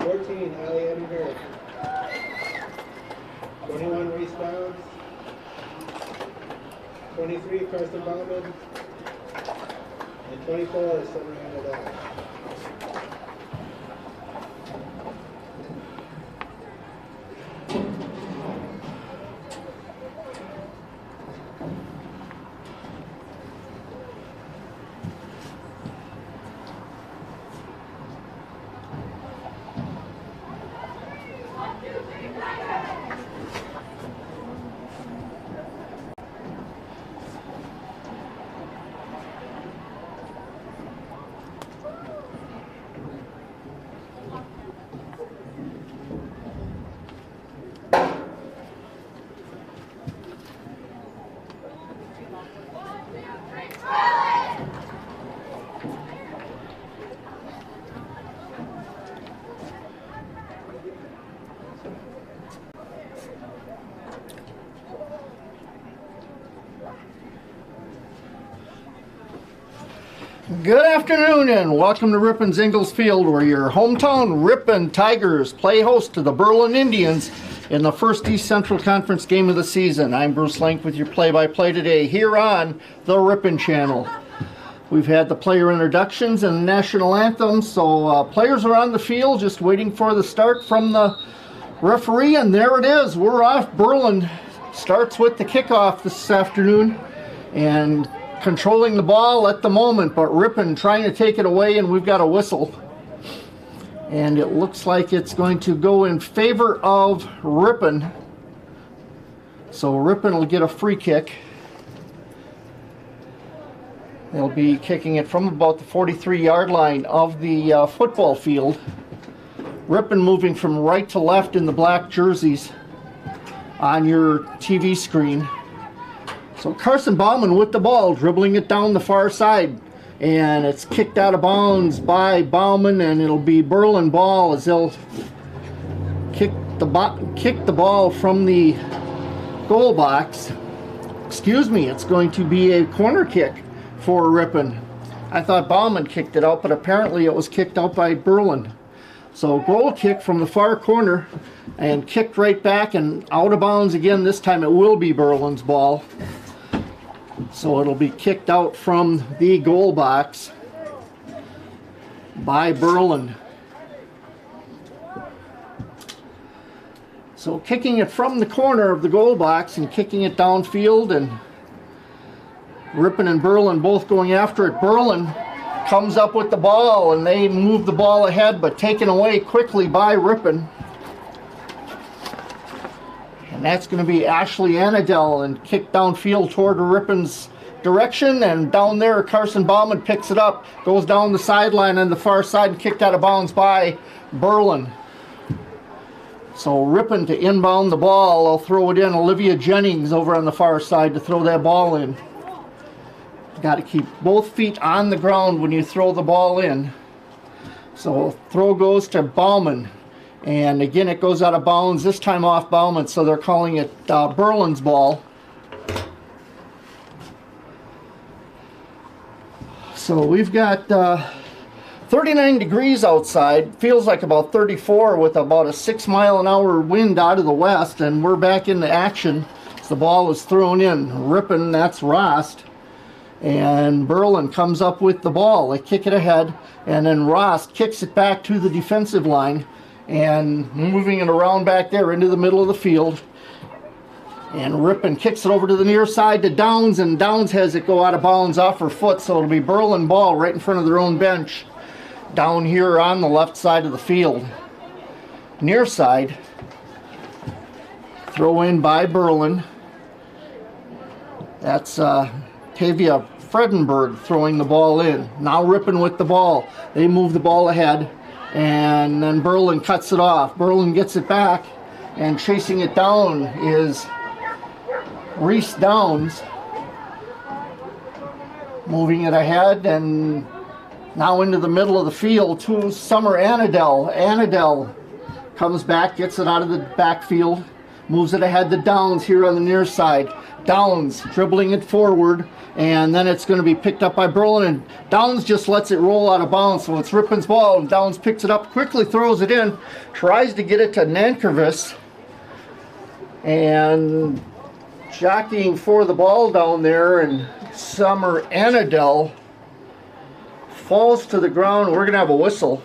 14, Ali Edinburgh. 21, Reese Downs. 23, Karsten Baumann. And 24, Sabrina Nadal. Good afternoon and welcome to Ripon's Ingalls Field, where your hometown Ripon Tigers play host to the Berlin Indians in the first East Central Conference game of the season. I'm Bruce Lenk with your play-by-play today here on the Ripon channel. We've had the player introductions and the national anthem, so players are on the field just waiting for the start from the referee, and there it is. We're off. Berlin starts with the kickoff this afternoon and controlling the ball at the moment, but Ripon trying to take it away, and we've got a whistle. And it looks like it's going to go in favor of Ripon. So Ripon will get a free kick. They'll be kicking it from about the 43-yard line of the football field. Ripon moving from right to left in the black jerseys on your TV screen. So Karsten Baumann with the ball, dribbling it down the far side. And it's kicked out of bounds by Baumann, and it'll be Berlin ball as they'll kick the ball from the goal box. Excuse me, it's going to be a corner kick for Ripon. I thought Baumann kicked it out, but apparently it was kicked out by Berlin. So goal kick from the far corner and kicked right back and out of bounds again. This time it will be Berlin's ball. So it'll be kicked out from the goal box by Berlin. So kicking it from the corner of the goal box and kicking it downfield, and Ripon and Berlin both going after it. Berlin comes up with the ball and they move the ball ahead, but taken away quickly by Ripon. And that's going to be Ashley Anadel and kicked downfield toward Ripon's direction. And down there, Karsten Baumann picks it up, goes down the sideline on the far side and kicked out of bounds by Berlin. So Ripon to inbound the ball. I'll throw it in. Olivia Jennings over on the far side to throw that ball in. Got to keep both feet on the ground when you throw the ball in. So throw goes to Baumann. And again, it goes out of bounds, this time off Baumann, so they're calling it Berlin's ball. So we've got 39 degrees outside, feels like about 34 with about a 6-mile-an-hour wind out of the west, and we're back into action. So the ball is thrown in. Ripon, that's Rost. And Berlin comes up with the ball. They kick it ahead, and then Rost kicks it back to the defensive line and moving it around back there into the middle of the field. And Ripon kicks it over to the near side to Downs, and Downs has it go out of bounds off her foot, so it'll be Berlin ball right in front of their own bench down here on the left side of the field. Near side, throw in by Berlin. That's Tavia Fredenberg throwing the ball in. Now Ripon with the ball. They move the ball ahead, and then Berlin cuts it off. Berlin gets it back, and chasing it down is Reese Downs. Moving it ahead, and now into the middle of the field to Summer Anadel. Anadel comes back, gets it out of the backfield, moves it ahead to Downs here on the near side. Downs dribbling it forward, and then it's going to be picked up by Berlin, and Downs just lets it roll out of bounds, so it's Ripon's ball, and Downs picks it up, quickly throws it in, tries to get it to Nankervis, and jockeying for the ball down there, and Summer Anadel falls to the ground. We're going to have a whistle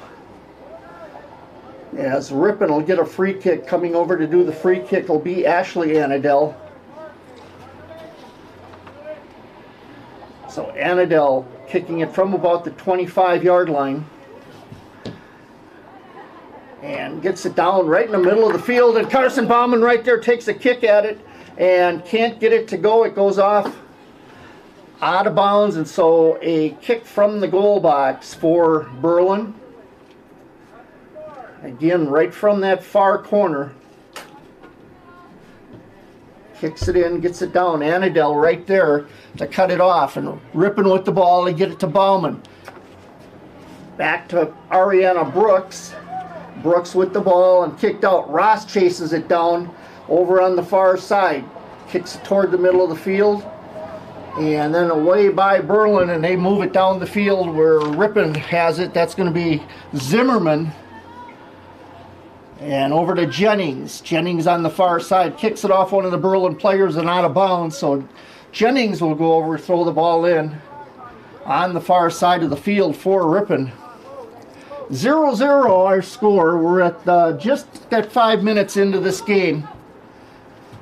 as Ripon will get a free kick. Coming over to do the free kick will be Ashley Anadel. So Anadel kicking it from about the 25-yard line and gets it down right in the middle of the field, and Carson Bauman right there takes a kick at it and can't get it to go. It goes off out of bounds, and so a kick from the goal box for Berlin. Again, right from that far corner. Kicks it in, gets it down. Anadel right there to cut it off, and Ripon with the ball to get it to Bauman. Back to Ariana Brooks. Brooks with the ball and kicked out. Ross chases it down over on the far side. Kicks it toward the middle of the field. And then away by Berlin, and they move it down the field where Ripon has it. That's going to be Zimmerman. And over to Jennings. Jennings on the far side kicks it off one of the Berlin players and out of bounds. So Jennings will go over, throw the ball in on the far side of the field for Ripon. 0-0 our score. We're at just at 5 minutes into this game.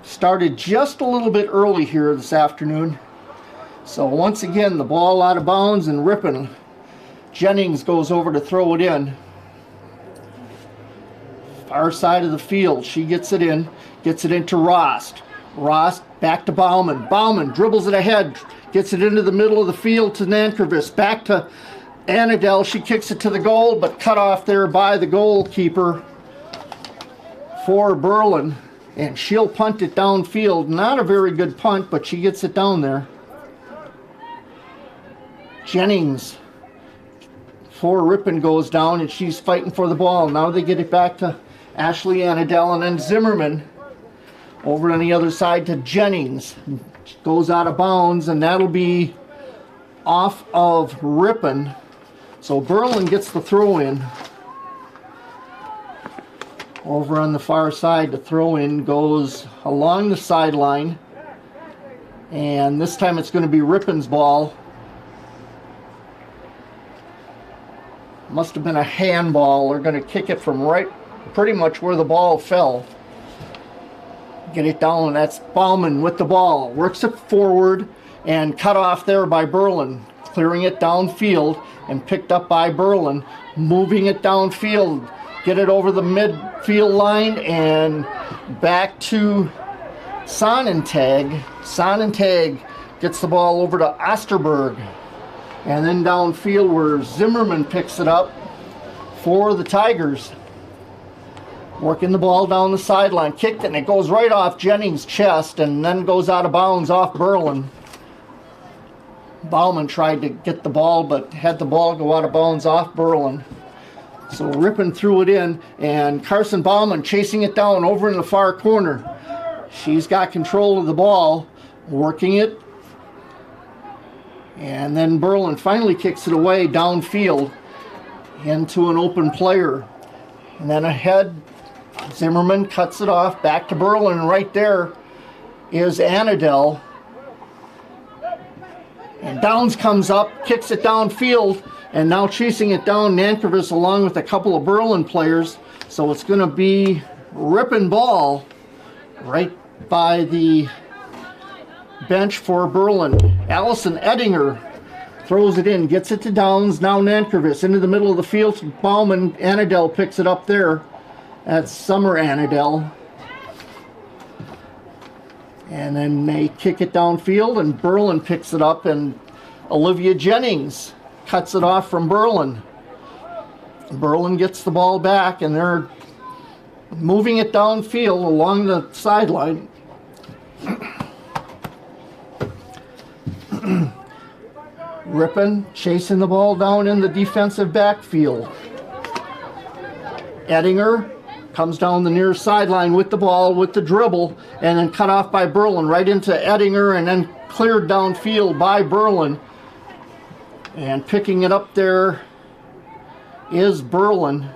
Started just a little bit early here this afternoon. So once again, the ball out of bounds, and Ripon. Jennings goes over to throw it in. Far side of the field, she gets it into Rost. Rost back to Bauman. Bauman dribbles it ahead, gets it into the middle of the field to Nankervis. Back to Anadel, she kicks it to the goal, but cut off there by the goalkeeper for Berlin. And she'll punt it downfield. Not a very good punt, but she gets it down there. Jennings for Ripon goes down, and she's fighting for the ball. Now they get it back to Ashley Anadel, and then Zimmerman over on the other side to Jennings. Goes out of bounds, and that'll be off of Ripon. So Berlin gets the throw in. Over on the far side, the throw in goes along the sideline. And this time it's going to be Ripon's ball. Must have been a handball. They're going to kick it from right pretty much where the ball fell. Get it down, and that's Bauman with the ball. Works it forward and cut off there by Berlin. Clearing it downfield and picked up by Berlin. Moving it downfield. Get it over the midfield line and back to Sonnentag. Sonnentag gets the ball over to Osterberg. And then downfield where Zimmerman picks it up for the Tigers. Working the ball down the sideline. Kicked it, and it goes right off Jennings' chest and then goes out of bounds off Berlin. Bauman tried to get the ball, but had the ball go out of bounds off Berlin. So Ripon threw it in, and Carson Bauman chasing it down over in the far corner. She's got control of the ball, working it. And then Berlin finally kicks it away downfield into an open player. And then ahead, Zimmerman cuts it off back to Berlin, and right there is Anadel. And Downs comes up, kicks it downfield, and now chasing it down, Nankervis along with a couple of Berlin players. So it's going to be Ripon ball right by the bench for Berlin. Allison Ettinger throws it in, gets it to Downs. Now Nankervis into the middle of the field. Bauman, Anadel picks it up there. That's Summer Anadel. And then they kick it downfield, and Berlin picks it up, and Olivia Jennings cuts it off from Berlin. Berlin gets the ball back, and they're moving it downfield along the sideline. Ripon chasing the ball down in the defensive backfield. Ettinger Comes down the near sideline with the ball, with the dribble, and then cut off by Berlin right into Ettinger, and then cleared downfield by Berlin. And picking it up there is Berlin.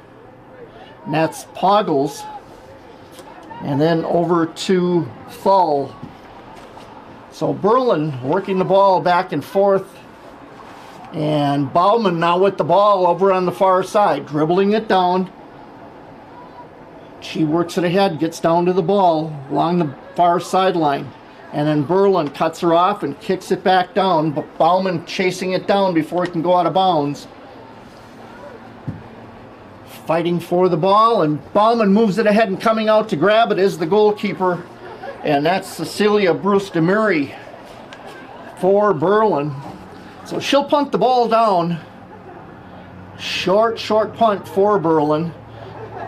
And that's Poggles. And then over to Thull. So Berlin working the ball back and forth. And Bauman now with the ball over on the far side, dribbling it down. She works it ahead, gets down to the ball along the far sideline. And then Berlin cuts her off and kicks it back down, but Bauman chasing it down before it can go out of bounds. Fighting for the ball, and Bauman moves it ahead, and coming out to grab it is the goalkeeper. And that's Cecilia Bruce DeMurray for Berlin. So she'll punt the ball down. Short punt for Berlin.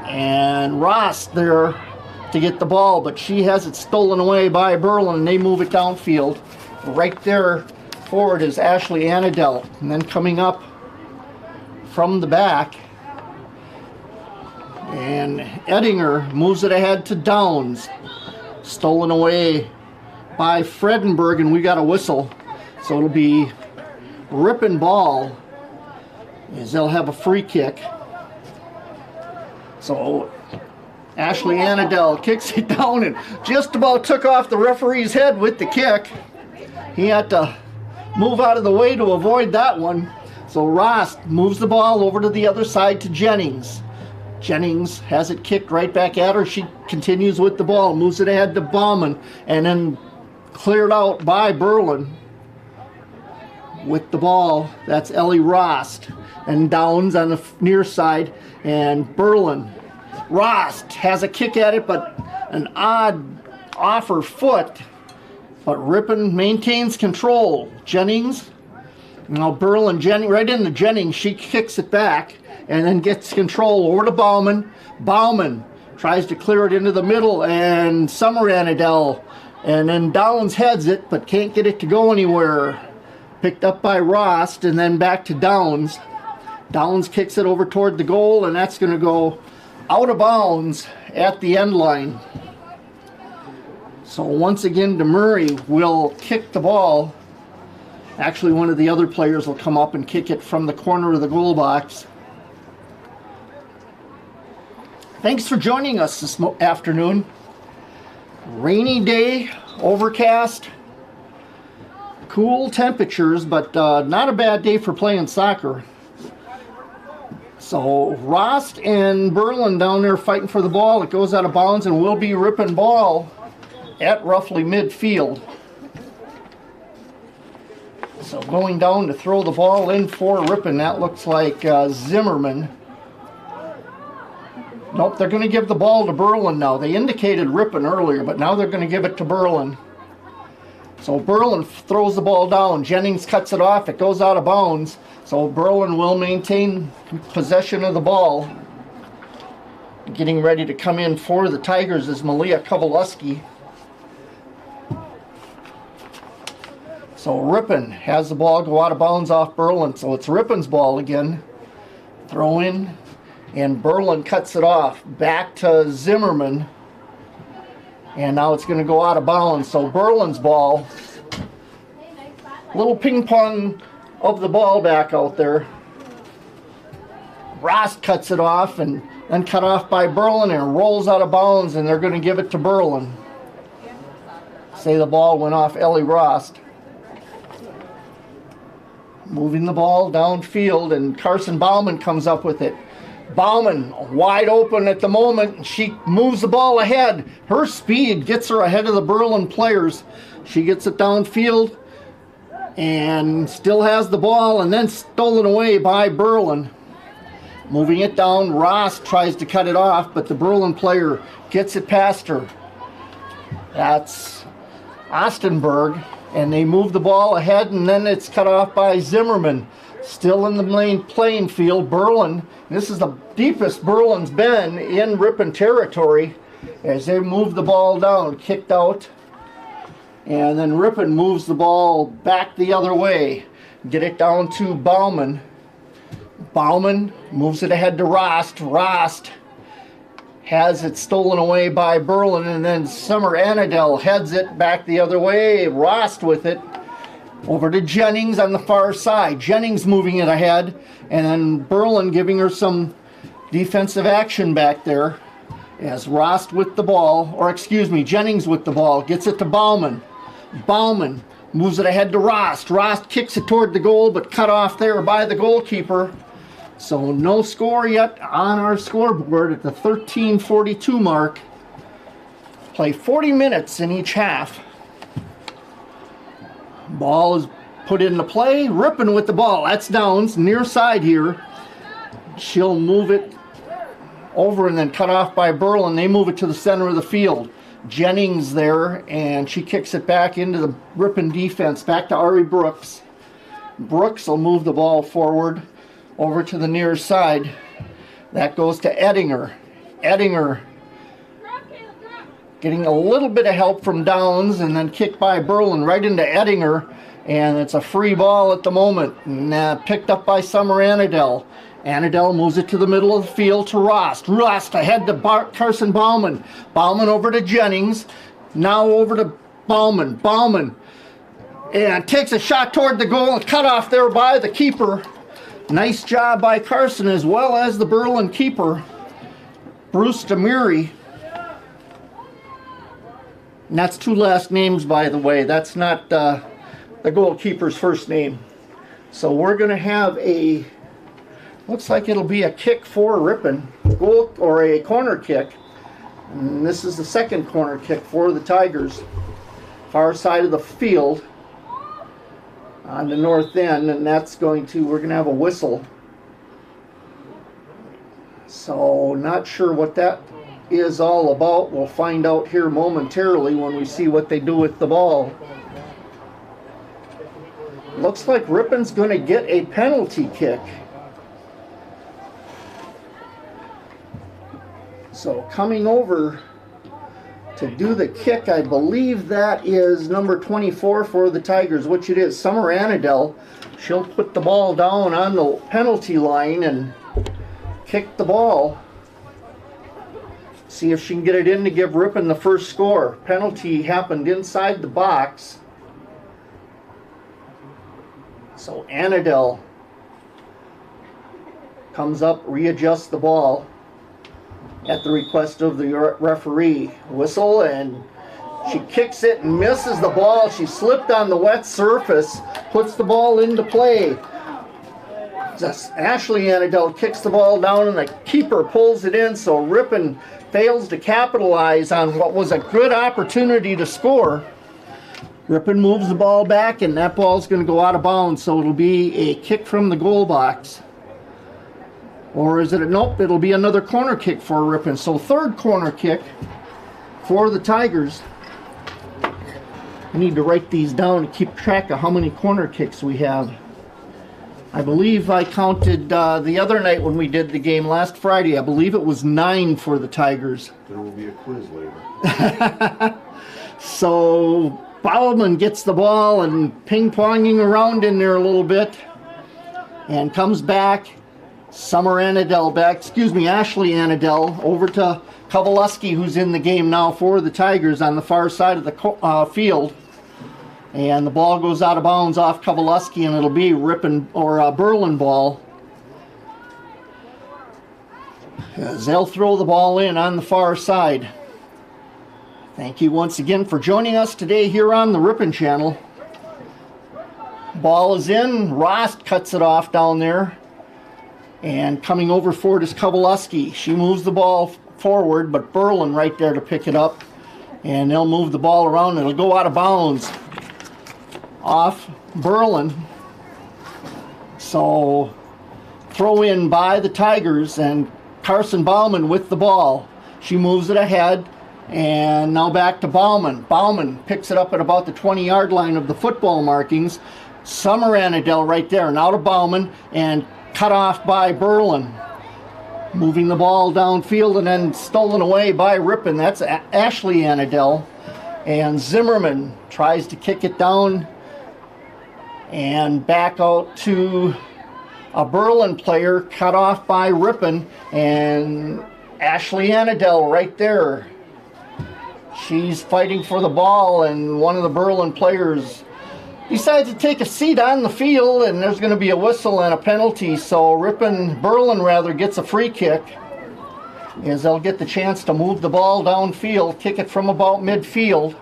And Ross there to get the ball, but she has it stolen away by Berlin, and they move it downfield. Right there forward is Ashley Annadel. And then coming up from the back, and Ettinger moves it ahead to Downs. Stolen away by Fredenberg, and we got a whistle. So it'll be Ripon ball, as they'll have a free kick. So Ashley Annadel kicks it down and just about took off the referee's head with the kick. He had to move out of the way to avoid that one. So Ross moves the ball over to the other side to Jennings. Jennings has it kicked right back at her. She continues with the ball, moves it ahead to Bauman, and then cleared out by Berlin. With the ball, that's Ellie Rost, and Downs on the near side, and Berlin. Rost has a kick at it, but an odd off her foot, but Ripon maintains control. Jennings, now Berlin, right into Jennings, she kicks it back, and then gets control over to Bauman. Bauman tries to clear it into the middle, and Summer Annadel, and then Downs heads it, but can't get it to go anywhere. Picked up by Rost, and then back to Downs. Downs kicks it over toward the goal, and that's going to go out of bounds at the end line. So once again, DeMurray will kick the ball. Actually, one of the other players will come up and kick it from the corner of the goal box. Thanks for joining us this afternoon. Rainy day, overcast, cool temperatures, but not a bad day for playing soccer. So Rost and Berlin down there fighting for the ball. It goes out of bounds and will be Ripon ball at roughly midfield. So going down to throw the ball in for Ripon, that looks like Zimmerman. Nope, they're going to give the ball to Berlin now. They indicated Ripon earlier, but now they're going to give it to Berlin. So Berlin throws the ball down. Jennings cuts it off. It goes out of bounds. So Berlin will maintain possession of the ball. Getting ready to come in for the Tigers is Malia Kowaleski. So Ripon has the ball go out of bounds off Berlin. So it's Ripon's ball again. Throw in. And Berlin cuts it off. Back to Zimmerman. And now it's going to go out of bounds. So Berlin's ball. Little ping pong of the ball back out there. Rost cuts it off and then cut off by Berlin and rolls out of bounds, and they're going to give it to Berlin. Say the ball went off Ellie Rost. Moving the ball downfield, and Carson Bauman comes up with it. Bauman wide open at the moment. She moves the ball ahead. Her speed gets her ahead of the Berlin players. She gets it downfield and still has the ball, and then stolen away by Berlin. Moving it down, Ross tries to cut it off, but the Berlin player gets it past her. That's Ostenberg, and they move the ball ahead, and then it's cut off by Zimmerman. Still in the main playing field, Berlin. This is the deepest Berlin's been in Ripon territory as they move the ball down, kicked out. And then Ripon moves the ball back the other way. Get it down to Bauman. Bauman moves it ahead to Rost. Rost has it stolen away by Berlin, and then Summer Annadel heads it back the other way. Rost with it over to Jennings on the far side. Jennings moving it ahead, and then Berlin giving her some defensive action back there as Rost with the ball, or excuse me, Jennings with the ball, gets it to Bauman. Bauman moves it ahead to Rost. Rost kicks it toward the goal, but cut off there by the goalkeeper. So no score yet on our scoreboard at the 13:42 mark. Play 40 minutes in each half. Ball is put into play. Ripon with the ball. That's Downs, near side here. She'll move it over and then cut off by Berlin. They move it to the center of the field. Jennings there, and she kicks it back into the Ripon defense, back to Ari Brooks. Brooks will move the ball forward over to the near side. That goes to Ettinger. Ettinger getting a little bit of help from Downs, and then kicked by Berlin right into Ettinger, and it's a free ball at the moment, and picked up by Summer Annadel. Annadel moves it to the middle of the field to Rost. Rost ahead to Carson Bauman. Bauman over to Jennings. Now over to Bauman. Bauman and takes a shot toward the goal, and cut off there by the keeper. Nice job by Carson as well as the Berlin keeper, Bruce Demiri. And that's two last names, by the way. That's not the goalkeeper's first name. So we're going to have a, looks like it'll be a kick for Ripon, goal or a corner kick. And this is the second corner kick for the Tigers. Far side of the field on the north end, and that's going to, we're going to have a whistle. So not sure what that is all about. We'll find out here momentarily when we see what they do with the ball. Looks like Ripon's going to get a penalty kick. So coming over to do the kick, I believe that is number 24 for the Tigers, which it is, Summer Annadel. She'll put the ball down on the penalty line and kick the ball. See if she can get it in to give Ripon the first score. Penalty happened inside the box. So Annadel comes up, readjusts the ball at the request of the referee. Whistle, and she kicks it and misses the ball. She slipped on the wet surface, puts the ball into play. Ashley Annadel kicks the ball down, and the keeper pulls it in, so Ripon fails to capitalize on what was a good opportunity to score. Ripon moves the ball back, and that ball's going to go out of bounds, so it'll be a kick from the goal box. Or is it nope, it'll be another corner kick for Ripon. So third corner kick for the Tigers. I need to write these down to keep track of how many corner kicks we have. I believe I counted the other night when we did the game last Friday. I believe it was 9 for the Tigers. There will be a quiz later. So Bauman gets the ball and ping-ponging around in there a little bit and comes back. Summer Annadel back, Ashley Annadel over to Kowaleski, who's in the game now for the Tigers on the far side of the field. And the ball goes out of bounds off Kowaleski, and it'll be Ripon or a Berlin ball. As they'll throw the ball in on the far side. Thank you once again for joining us today here on the Ripon channel. Ball is in. Rost cuts it off down there. And coming over for it is Kowaleski. She moves the ball forward, but Berlin right there to pick it up. And they'll move the ball around. It'll go out of bounds off Berlin. So throw in by the Tigers, and Carson Bauman with the ball. She moves it ahead, and now back to Bauman. Bauman picks it up at about the 20-yard line of the football markings. Summer Annadel right there. Now to Bauman, and cut off by Berlin. Moving the ball downfield and then stolen away by Ripon. That's Ashley Annadel. And Zimmerman tries to kick it down and back out to a Berlin player, cut off by Ripon. And Ashley Annadell right there. She's fighting for the ball, and one of the Berlin players decides to take a seat on the field, and there's going to be a whistle and a penalty. So Berlin rather gets a free kick, as they'll get the chance to move the ball downfield, kick it from about midfield.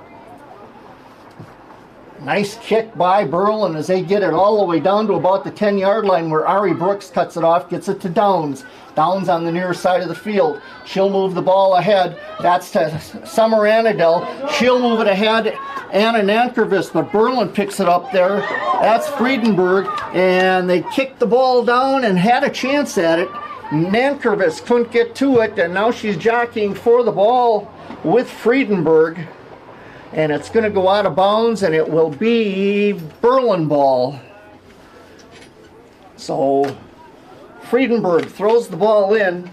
Nice kick by Berlin as they get it all the way down to about the 10-yard line, where Ari Brooks cuts it off, gets it to Downs. Downs on the near side of the field. She'll move the ball ahead. That's to Summer Annadell. She'll move it ahead. Anna Nankervis, but Berlin picks it up there. That's Friedenberg, and they kicked the ball down and had a chance at it. Nankervis couldn't get to it, and now she's jockeying for the ball with Friedenberg. And it's going to go out of bounds, and it will be Berlin ball. So Friedenberg throws the ball in,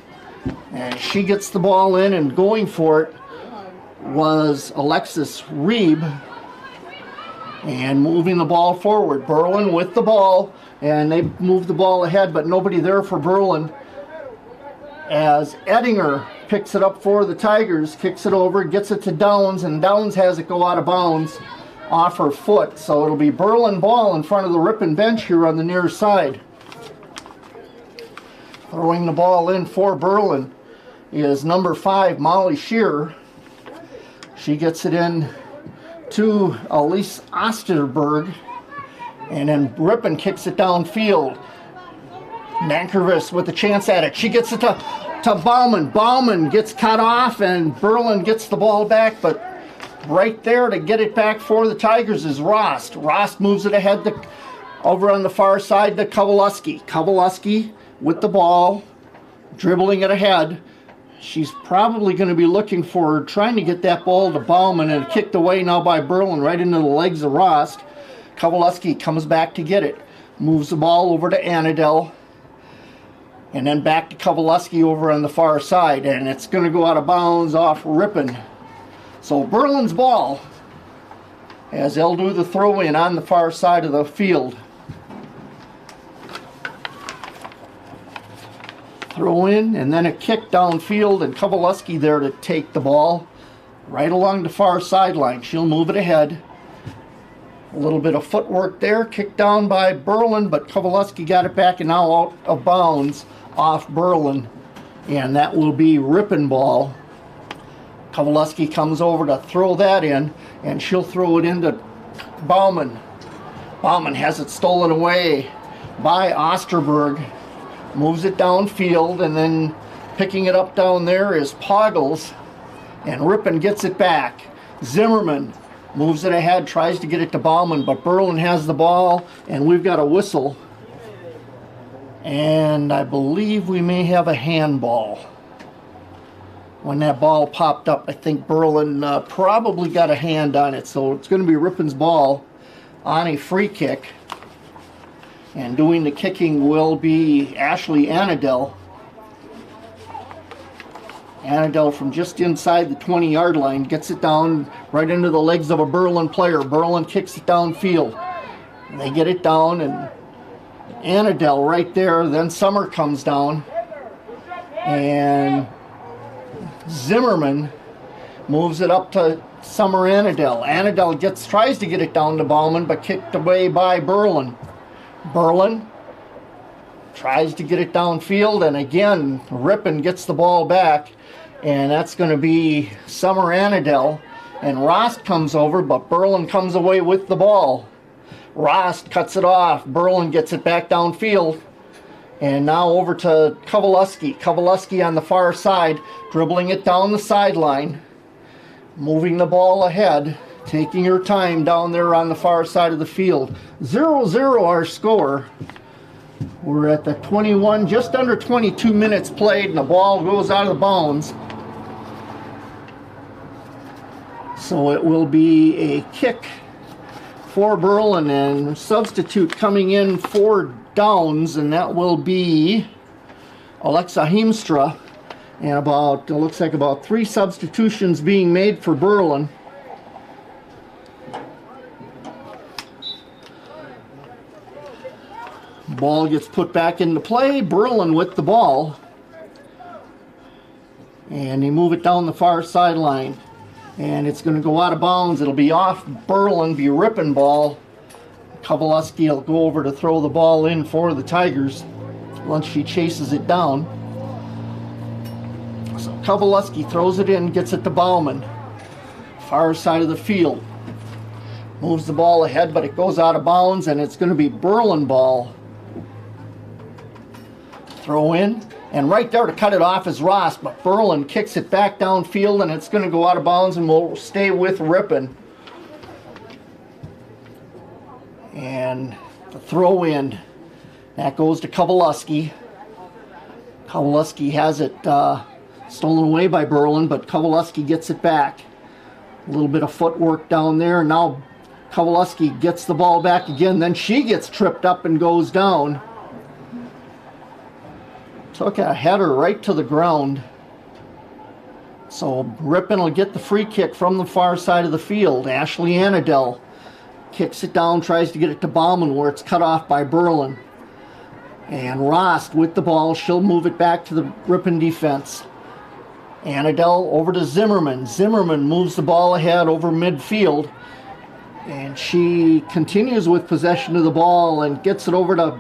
and she gets the ball in, and going for it was Alexis Reeb. And moving the ball forward. Berlin with the ball, and they move the ball ahead, but nobody there for Berlin, as Ettinger picks it up for the Tigers, kicks it over, gets it to Downs, and Downs has it go out of bounds off her foot. So it'll be Berlin ball in front of the Ripon bench here on the near side. Throwing the ball in for Berlin is number 5, Molly Shearer. She gets it in to Elise Osterberg, and then Ripon kicks it downfield. Nankervis with a chance at it. She gets it to Bauman. Bauman gets cut off, and Berlin gets the ball back, but right there to get it back for the Tigers is Rost. Rost moves it ahead to, over on the far side to Kowalewski. Kowalewski with the ball, dribbling it ahead. She's probably going to be looking for, trying to get that ball to Bauman, and kicked away now by Berlin right into the legs of Rost. Kowalewski comes back to get it. Moves the ball over to Annadell. And then back to Kowalewski over on the far side, and it's going to go out of bounds off Ripon. So Berlin's ball, as they'll do the throw in on the far side of the field. Throw in, and then a kick downfield, and Kowalewski there to take the ball right along the far sideline. She'll move it ahead. A little bit of footwork there, kicked down by Berlin, but Kowalewski got it back and now out of bounds off Berlin, and that will be Ripon ball. Kowalewski comes over to throw that in, and she'll throw it into Bauman. Bauman has it stolen away by Osterberg, moves it downfield, and then picking it up down there is Poggles, and Ripon gets it back. Zimmerman moves it ahead, tries to get it to Bauman, but Berlin has the ball, and we've got a whistle. And I believe we may have a handball. When that ball popped up, I think Berlin probably got a hand on it. So it's going to be Ripon's ball on a free kick. And doing the kicking will be Ashley Annadell. Annadell from just inside the 20-yard line gets it down right into the legs of a Berlin player. Berlin kicks it downfield. And they get it down, and Annadell right there. Then Summer comes down, and Zimmerman moves it up to Summer Annadell. Annadell tries to get it down to Bauman, but kicked away by Berlin. Berlin tries to get it downfield, and again Ripon gets the ball back, and that's going to be Summer Annadell. And Rost comes over, but Berlin comes away with the ball. Rost cuts it off. Berlin gets it back downfield. And now over to Kowalewski. Kowalewski on the far side, dribbling it down the sideline, moving the ball ahead, taking her time down there on the far side of the field. 0-0 our score. We're at the 21, just under 22 minutes played, and the ball goes out of the bounds. So it will be a kick for Berlin, and substitute coming in for Downs, and that will be Alexa Heemstra. And it looks like about 3 substitutions being made for Berlin. Ball gets put back into play. Berlin with the ball. And they move it down the far sideline. And it's going to go out of bounds. It'll be off Berlin, be Ripon ball. Kowalski will go over to throw the ball in for the Tigers once she chases it down. So Kowalski throws it in, gets it to Bauman. Far side of the field. Moves the ball ahead, but it goes out of bounds, and it's going to be Berlin ball. Throw in, and right there to cut it off is Ross, but Berlin kicks it back downfield, and it's going to go out of bounds and will stay with Ripon. And the throw in, that goes to Kowalski. Kowalski has it stolen away by Berlin, but Kowalski gets it back. A little bit of footwork down there. Now Kowalski gets the ball back again. Then she gets tripped up and goes down. Took a header right to the ground. So Ripon will get the free kick from the far side of the field. Ashley Annadell kicks it down, tries to get it to Bauman where it's cut off by Berlin. And Rost with the ball, she'll move it back to the Ripon defense. Annadell over to Zimmerman. Zimmerman moves the ball ahead over midfield. And she continues with possession of the ball and gets it over to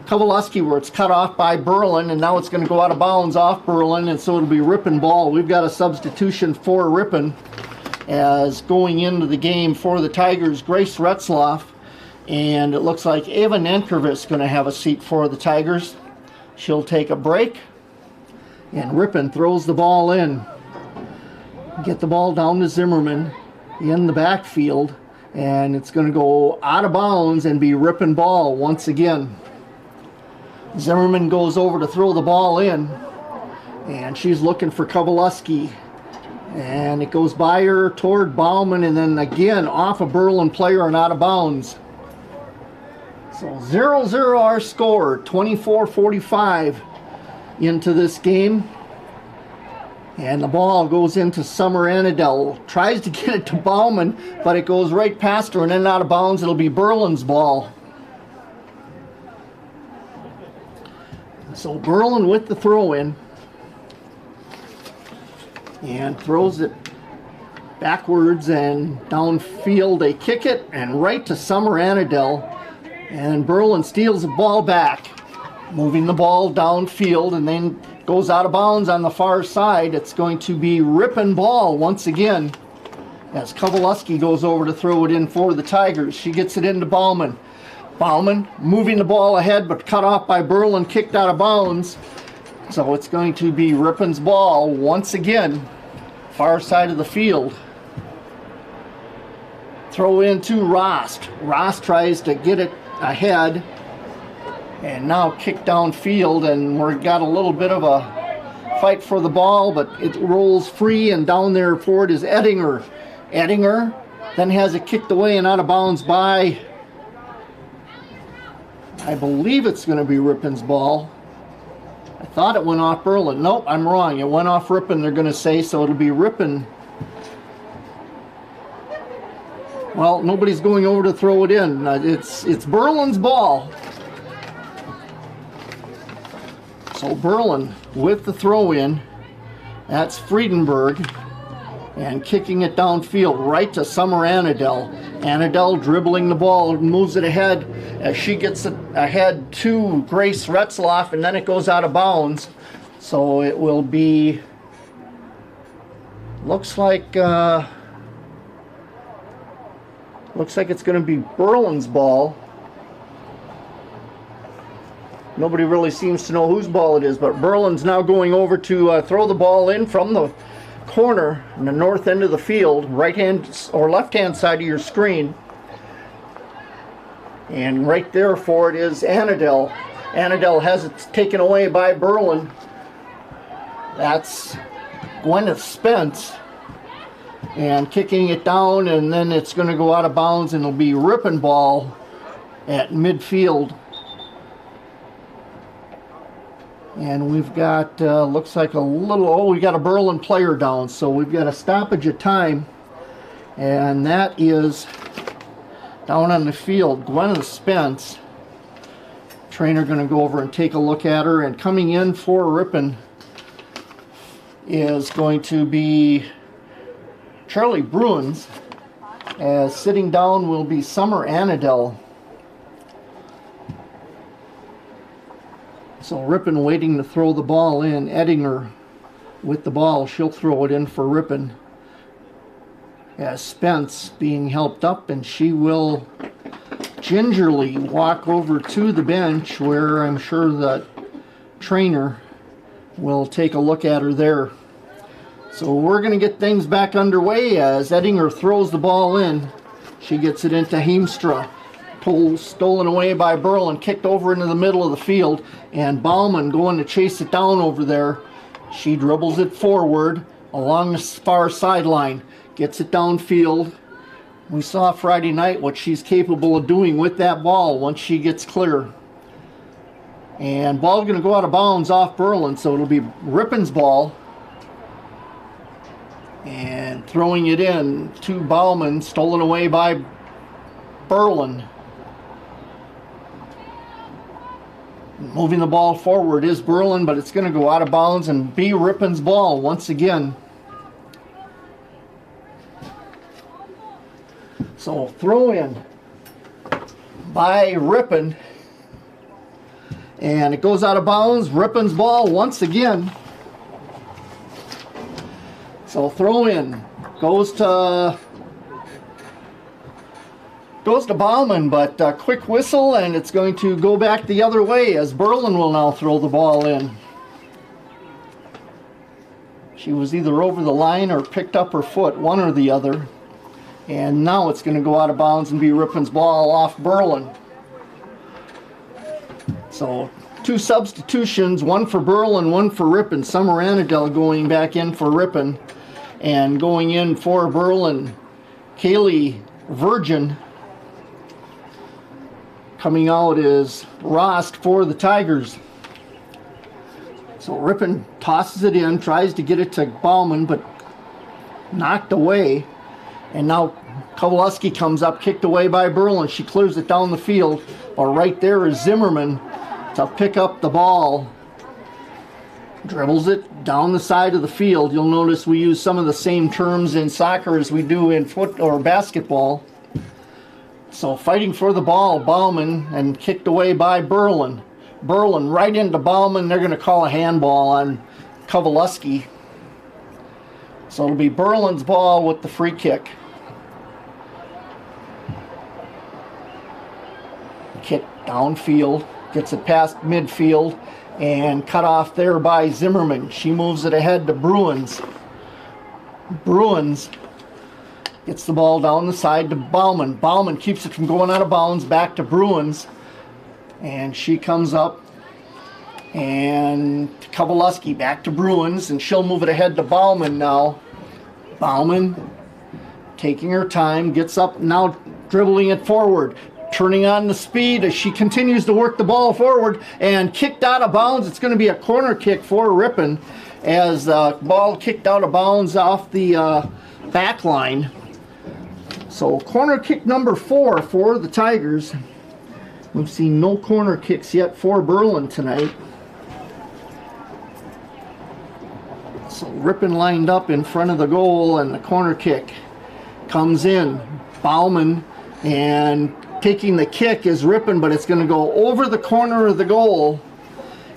Kowalski where it's cut off by Berlin. And now it's going to go out of bounds off Berlin, and so it'll be Ripon ball. We've got a substitution for Ripon as going into the game for the Tigers, Grace Retzloff. And it looks like Ava Nankervis going to have a seat for the Tigers. She'll take a break. And Ripon throws the ball in. Get the ball down to Zimmerman in the backfield. And it's going to go out of bounds and be Ripon ball once again. Zimmerman goes over to throw the ball in. And she's looking for Kowalski. And it goes by her toward Bauman, and then again off a Berlin player and out of bounds. So 0-0 our score, 24-45 into this game. And the ball goes into Summer Annadell. Tries to get it to Bauman, but it goes right past her and then out of bounds. It'll be Berlin's ball. So Berlin with the throw in. And throws it backwards and downfield. They kick it and right to Summer Annadell. And Berlin steals the ball back, moving the ball downfield, and then goes out of bounds on the far side. It's going to be Ripon ball once again as Kowalski goes over to throw it in for the Tigers. She gets it into Bauman. Bauman moving the ball ahead, but cut off by Berlin, kicked out of bounds. So it's going to be Ripon's ball once again, far side of the field. Throw in to Rost. Rost tries to get it ahead, and now kick downfield, and we've got a little bit of a fight for the ball, but it rolls free, and down there for it is Ettinger. Ettinger then has it kicked away and out of bounds by, I believe it's going to be Ripon's ball. I thought it went off Berlin. Nope, I'm wrong. It went off Ripon, they're going to say, so it'll be Ripon. Well, nobody's going over to throw it in. It's Berlin's ball. So Berlin with the throw in. That's Friedenberg. And kicking it downfield right to Summer Annadell. Annadell dribbling the ball and moves it ahead as she gets it ahead to Grace Retzloff, and then it goes out of bounds. So it will be, looks like it's going to be Berlin's ball. Nobody really seems to know whose ball it is, but Berlin's now going over to throw the ball in from the corner in the north end of the field, right hand or left hand side of your screen. And right there for it is Annadell. Annadell has it taken away by Berlin. That's Gwyneth Spence. And kicking it down, and then it's going to go out of bounds, and it'll be Ripon ball at midfield. And we've got, looks like a little, we got a Berlin player down, so we've got a stoppage of time. And that is down on the field, Gwyneth Spence. Trainer going to go over and take a look at her, and coming in for Ripon is going to be Charlie Bruins, as sitting down will be Summer Annadel. So Ripon waiting to throw the ball in. Ettinger with the ball. She'll throw it in for Ripon. As Spence being helped up, and she will gingerly walk over to the bench where I'm sure the trainer will take a look at her there. So we're going to get things back underway as Ettinger throws the ball in. She gets it into Heemstra. Stolen away by Burl and kicked over into the middle of the field. And Bauman going to chase it down over there. She dribbles it forward along the far sideline. Gets it downfield. We saw Friday night what she's capable of doing with that ball once she gets clear. And ball's going to go out of bounds off Berlin, so it'll be Ripon's ball. And throwing it in to Bauman, stolen away by Berlin. Moving the ball forward is Berlin, but it's going to go out of bounds and be Ripon's ball once again. So throw in by Ripon. And it goes out of bounds. Ripon's ball once again. So throw in goes to Bauman, but quick whistle, and it's going to go back the other way as Berlin will now throw the ball in. She was either over the line or picked up her foot, one or the other. And now it's going to go out of bounds and be Ripon's ball off Berlin. So 2 substitutions, one for Berlin, one for Ripon. Summer Annadel going back in for Ripon. And going in for Berlin, Kaylee Virgin. Coming out is Rost for the Tigers. So Ripon tosses it in, tries to get it to Bauman, but knocked away. And now Kowalski comes up, kicked away by Berlin. She clears it down the field. But right there is Zimmerman to pick up the ball. Dribbles it down the side of the field. You'll notice we use some of the same terms in soccer as we do in foot or basketball. So fighting for the ball, Bauman, and kicked away by Berlin. Berlin right into Bauman. They're going to call a handball on Kowalski. So it'll be Berlin's ball with the free kick. Kick downfield, gets it past midfield, and cut off there by Zimmerman. She moves it ahead to Bruins. Bruins gets the ball down the side to Bauman. Bauman keeps it from going out of bounds, back to Bruins. And she comes up, and Kowalski back to Bruins, and she'll move it ahead to Bauman now. Bauman taking her time, gets up now, dribbling it forward, turning on the speed as she continues to work the ball forward, and kicked out of bounds. It's going to be a corner kick for Ripon as the ball kicked out of bounds off the back line. So corner kick number 4 for the Tigers. We've seen no corner kicks yet for Berlin tonight. So Ripon lined up in front of the goal, and the corner kick comes in. Bauman, and taking the kick is Ripon, but it's going to go over the corner of the goal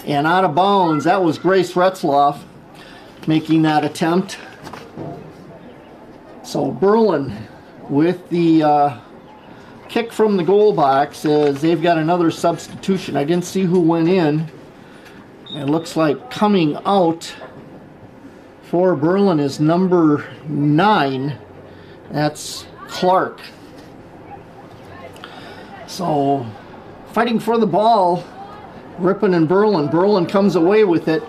and out of bounds. That was Grace Retzloff making that attempt. So Berlin with the kick from the goal box as they've got another substitution. I didn't see who went in. It looks like coming out for Berlin is number 9. That's Clark. So fighting for the ball, Ripon and Berlin. Berlin comes away with it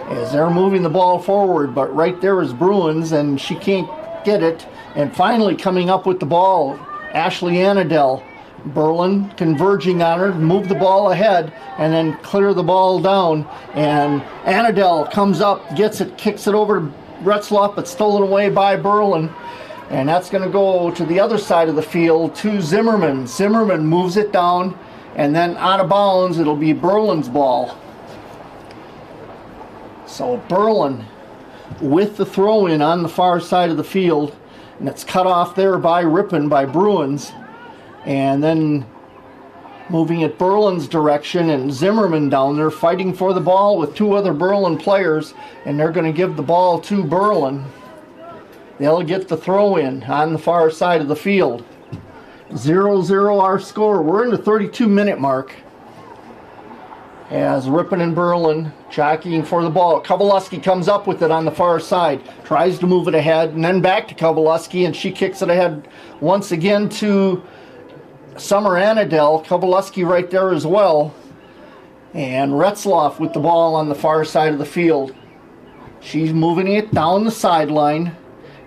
as they're moving the ball forward, but right there is Bruins, and she can't get it. And finally coming up with the ball, Ashley Annadel. Berlin converging on her, move the ball ahead, and then clear the ball down. And Annadel comes up, gets it, kicks it over to Retzloff, but stolen away by Berlin. And that's going to go to the other side of the field to Zimmerman. Zimmerman moves it down, and then out of bounds, it'll be Berlin's ball. So Berlin with the throw-in on the far side of the field, and it's cut off there by Ripon, by Bruins, and then moving it Berlin's direction, and Zimmerman down there fighting for the ball with two other Berlin players, and they're going to give the ball to Berlin. They'll get the throw-in on the far side of the field. 0-0 our score. We're in the 32-minute mark as Ripon and Berlin jockeying for the ball. Kowalewski comes up with it on the far side, tries to move it ahead, and then back to Kowalewski, and she kicks it ahead once again to Summer Anadel. Kowalewski right there as well, and Retzloff with the ball on the far side of the field. She's moving it down the sideline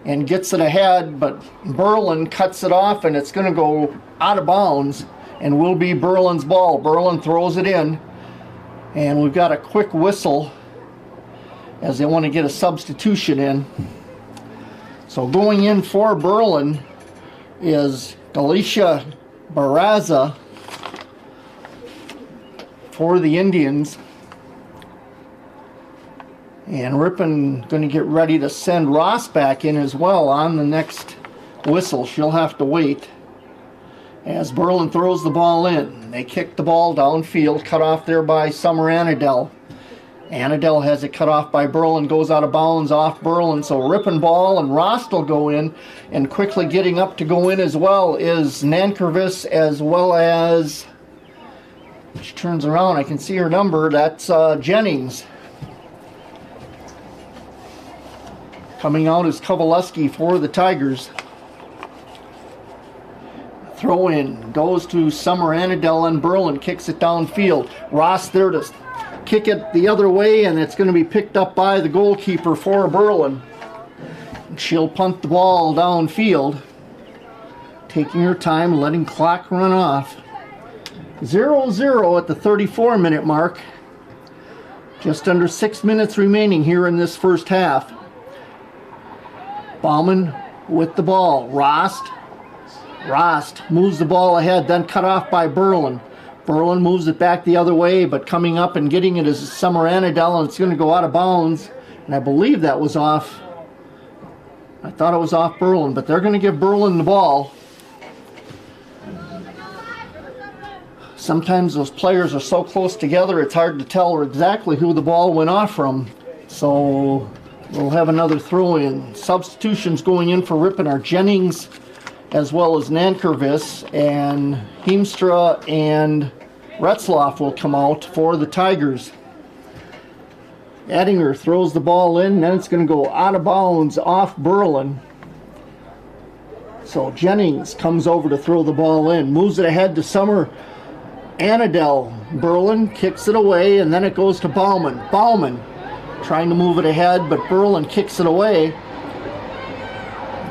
and gets it ahead, but Berlin cuts it off, and it's going to go out of bounds and will be Berlin's ball. Berlin throws it in, and we've got a quick whistle as they want to get a substitution in. So going in for Berlin is Galicia Barraza for the Indians. And Ripon going to get ready to send Ross back in as well on the next whistle. She'll have to wait as Berlin throws the ball in. They kick the ball downfield, cut off there by Summer Anadel. Anadel has it cut off by Berlin, goes out of bounds off Berlin. So Ripon ball, and Ross will go in. And quickly getting up to go in as well is Nankervis, as well as, she turns around, I can see her number, that's Jennings. Coming out is Kowalewski for the Tigers. Throw in goes to Summer Anadel, and Berlin kicks it downfield. Ross there to kick it the other way, and it's going to be picked up by the goalkeeper for Berlin. She'll punt the ball downfield, taking her time, letting clock run off. 0-0 at the 34-minute mark. Just under 6 minutes remaining here in this first half. Bauman with the ball. Rost moves the ball ahead, then cut off by Berlin. Berlin moves it back the other way, but coming up and getting it is Summer Anadel, and it's going to go out of bounds. And I believe that was off. I thought it was off Berlin, but they're going to give Berlin the ball. Sometimes those players are so close together, it's hard to tell exactly who the ball went off from. So we'll have another throw-in. Substitutions going in for Ripon are Jennings, as well as Nankervis, and Heemstra and Retzloff will come out for the Tigers. Ettinger throws the ball in, then it's going to go out of bounds off Berlin. So Jennings comes over to throw the ball in, moves it ahead to Summer Anadel. Berlin kicks it away, and then it goes to Bauman. Bauman trying to move it ahead, but Berlin kicks it away.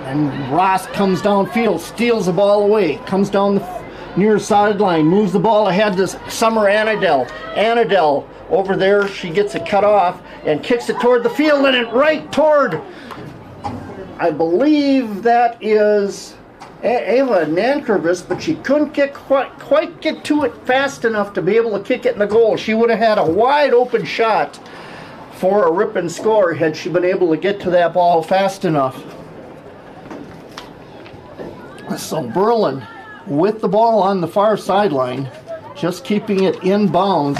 And Ross comes downfield, steals the ball away, comes down the near sideline, moves the ball ahead to Summer Anadel. Anadel over there, she gets it cut off and kicks it toward the field, and it right toward, I believe that is Ava Nankervis, but she couldn't get quite get to it fast enough to be able to kick it in the goal. She would have had a wide open shot for a Ripon score had she been able to get to that ball fast enough. So Berlin with the ball on the far sideline, just keeping it in bounds.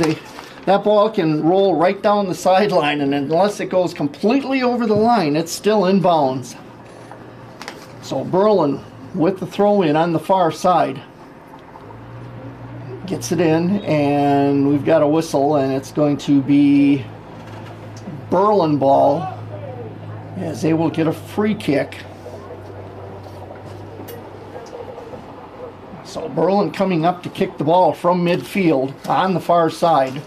That ball can roll right down the sideline, and unless it goes completely over the line, it's still in bounds. So Berlin with the throw-in on the far side. Gets it in, and we've got a whistle, and it's going to be Berlin ball as they will get a free kick. So Berlin coming up to kick the ball from midfield on the far side.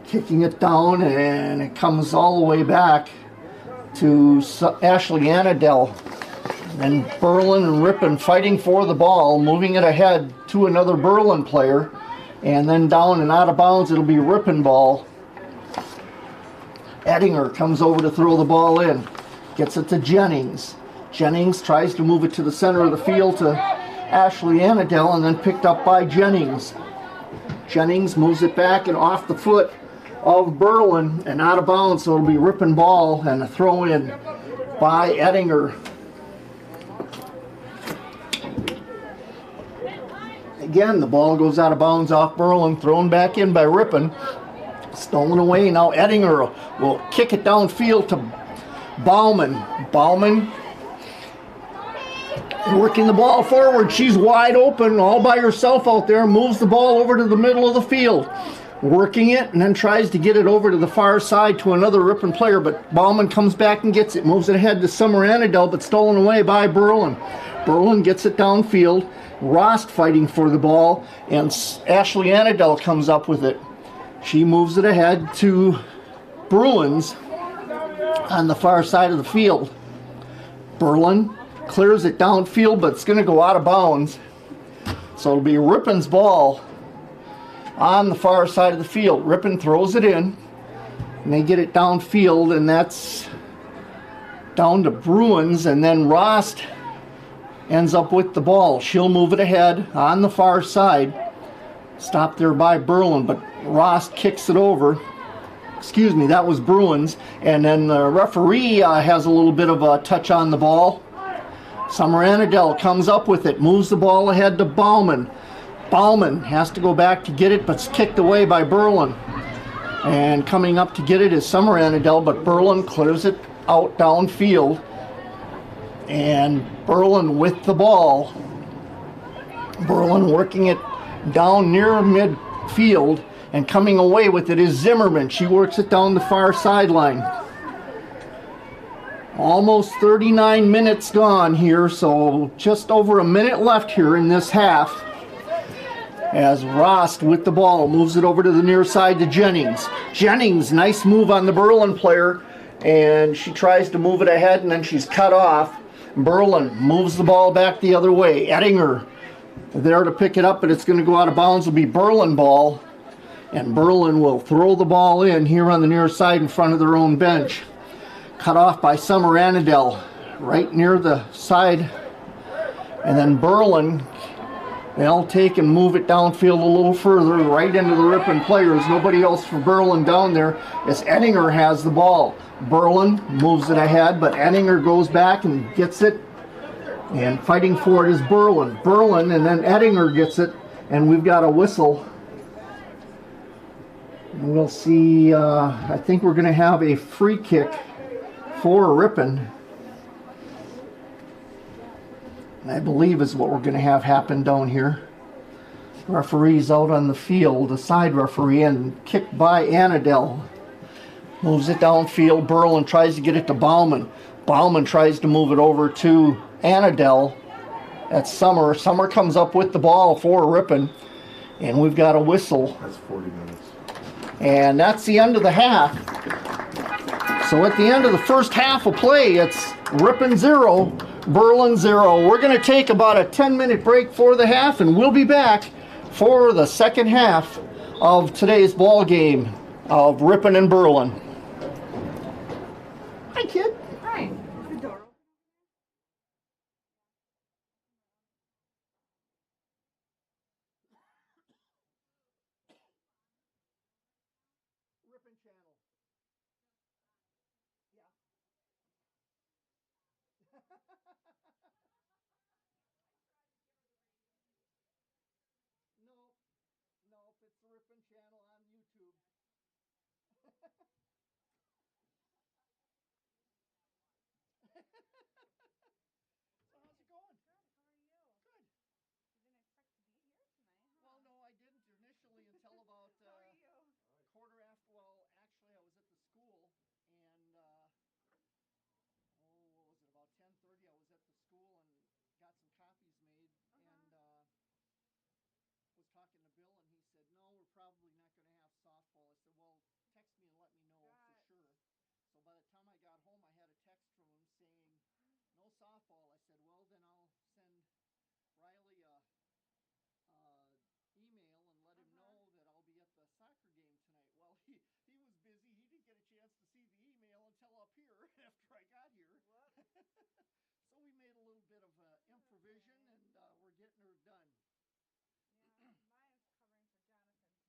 Kicking it down, and it comes all the way back to Ashley Anadel. And Berlin and Ripon fighting for the ball, moving it ahead to another Berlin player. And then down and out of bounds, it'll be Ripon ball. Ettinger comes over to throw the ball in. Gets it to Jennings. Jennings tries to move it to the center of the field to Ashley Anadel, and then picked up by Jennings. Jennings moves it back and off the foot of Berlin and out of bounds, so it'll be Ripon ball and a throw in by Ettinger. Again, the ball goes out of bounds off Berlin, thrown back in by Ripon. Stolen away. Now Ettinger will kick it downfield to Bauman. Bauman working the ball forward. She's wide open, all by herself out there. Moves the ball over to the middle of the field. Working it and then tries to get it over to the far side to another Ripon player, but Bauman comes back and gets it. Moves it ahead to Summer Annadel, but stolen away by Berlin. Berlin gets it downfield. Rost fighting for the ball, and Ashley Annadel comes up with it. She moves it ahead to Bruins on the far side of the field. Berlin clears it downfield, but it's going to go out of bounds. So it'll be Ripon's ball on the far side of the field. Ripon throws it in, and they get it downfield, and that's down to Bruins, and then Rost ends up with the ball. She'll move it ahead on the far side. Stopped there by Berlin, but Rost kicks it over. Excuse me, that was Bruins. And then the referee has a little bit of a touch on the ball. Summer Annadel comes up with it, moves the ball ahead to Bauman. Bauman has to go back to get it, but it's kicked away by Berlin. And coming up to get it is Summer Annadel, but Berlin clears it out downfield. And Berlin with the ball. Berlin working it down near midfield, and coming away with it is Zimmerman. She works it down the far sideline. Almost 39 minutes gone here, so just over a minute left here in this half. As Rost with the ball moves it over to the near side to Jennings. Jennings, nice move on the Berlin player, and she tries to move it ahead, and then she's cut off. Berlin moves the ball back the other way. Ettinger there to pick it up, but it's going to go out of bounds. It'll be Berlin ball, and Berlin will throw the ball in here on the near side in front of their own bench. Cut off by Summer Annadel right near the side, and then Berlin, they'll take and move it downfield a little further right into the Ripon players. Nobody else for Berlin down there as Ettinger has the ball. Berlin moves it ahead, but Ettinger goes back and gets it, and fighting for it is Berlin. Berlin, and then Ettinger gets it, and we've got a whistle. And we'll see, I think we're going to have a free kick for Ripon. And I believe is what we're going to have happen down here. Referee's out on the field, the side referee, and kicked by Annadel. Moves it downfield. Berlin tries to get it to Bauman. Bauman tries to move it over to Annadel. That's Summer. Summer comes up with the ball for Ripon. And we've got a whistle. That's 40 minutes. And that's the end of the half. So at the end of the first half of play, it's Ripon 0, Berlin 0. We're going to take about a 10-minute break for the half, and we'll be back for the second half of today's ball game of Ripon and Berlin. Hi, kid. Hi. The door. Ripon channel. Yeah. Nope, it's the Ripon channel on YouTube. So how's it going? Good. How are you? Good. You didn't expect to be here tonight, huh? Well, no, I didn't initially until about How are you? quarter after. Well, actually, I was at the school, and what was it? About 10:30. I was at the school and got some copies made, and was talking to Bill, and he said, "No, we're probably not going to have softball." I said, "Well, text me and let me know for sure." So by the time I got home, I had a text from him saying, "No softball." I said, "Well, then I'll send Riley a email and let him know that I'll be at the soccer game tonight." Well, he was busy. He didn't get a chance to see the email until up here after I got here. So we made a little bit of improvision, and we're getting her done. Yeah, mine's covering for Jonathan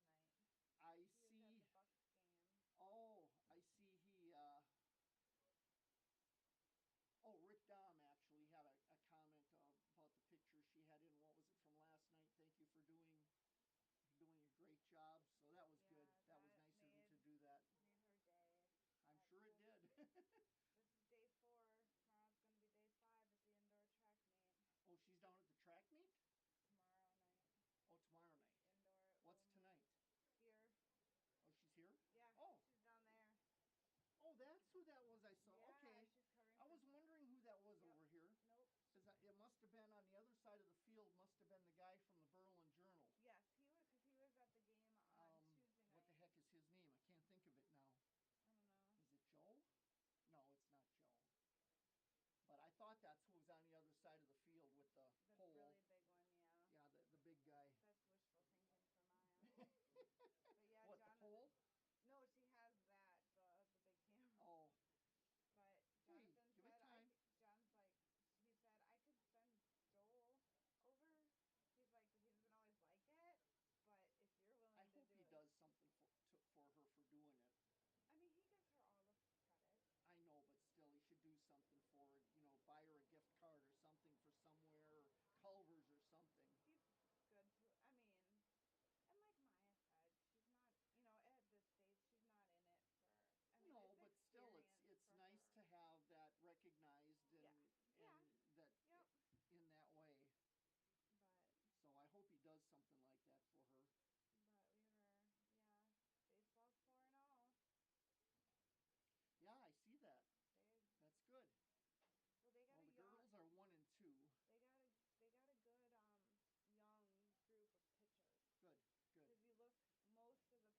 This is day 4. Tomorrow's gonna be day 5 at the indoor track meet. Oh, she's down at the track meet? Tomorrow night. Oh, tomorrow night. Indoor. At What's Wilmot. tonight? Here. Oh, she's here? Yeah. Oh. She's down there. Oh, that's who that was I saw. Yeah, Okay. she's covering I for- was wondering who that was Yep. over here. Nope. Because it must have been on the other side of the field, must have been the guy from the Berlin Journal. Yes, he was, because he was at the game on Tuesday night. What the heck is his name? I can't think of it now. I don't know. Is it Joe? No, it's not Joe. But I thought that's who was on the other side of the field with the pole. really big one, yeah. Yeah, the big guy. That's wishful thinking for Maya. But yeah, What, John the pole? No, she has that, the big camera. Oh. But Hey, Jonathan give it said, time. John's like, he said, I could send Joel over. He's like, he doesn't always like it, but if you're willing I to do hope he it. does something for her for doing it. I mean, he gives her all the credit. I know, but still, he should do something for it. You know, buy her a gift card or something for somewhere, or Culver's or something. He's good to, I mean, and like Maya said, she's not, at this stage, she's not in it for, No, it's but still, it's experience for nice her. to have that recognized and Yeah. that Yep. in that way. But So I hope he does something like that for her. we were, baseball's 4-0. Yeah, I see that. That's good. Well, they got Well, a the girls are 1-2. They got a good young group of pitchers. Good. Because you look, most of the pitchers are Maya's grade.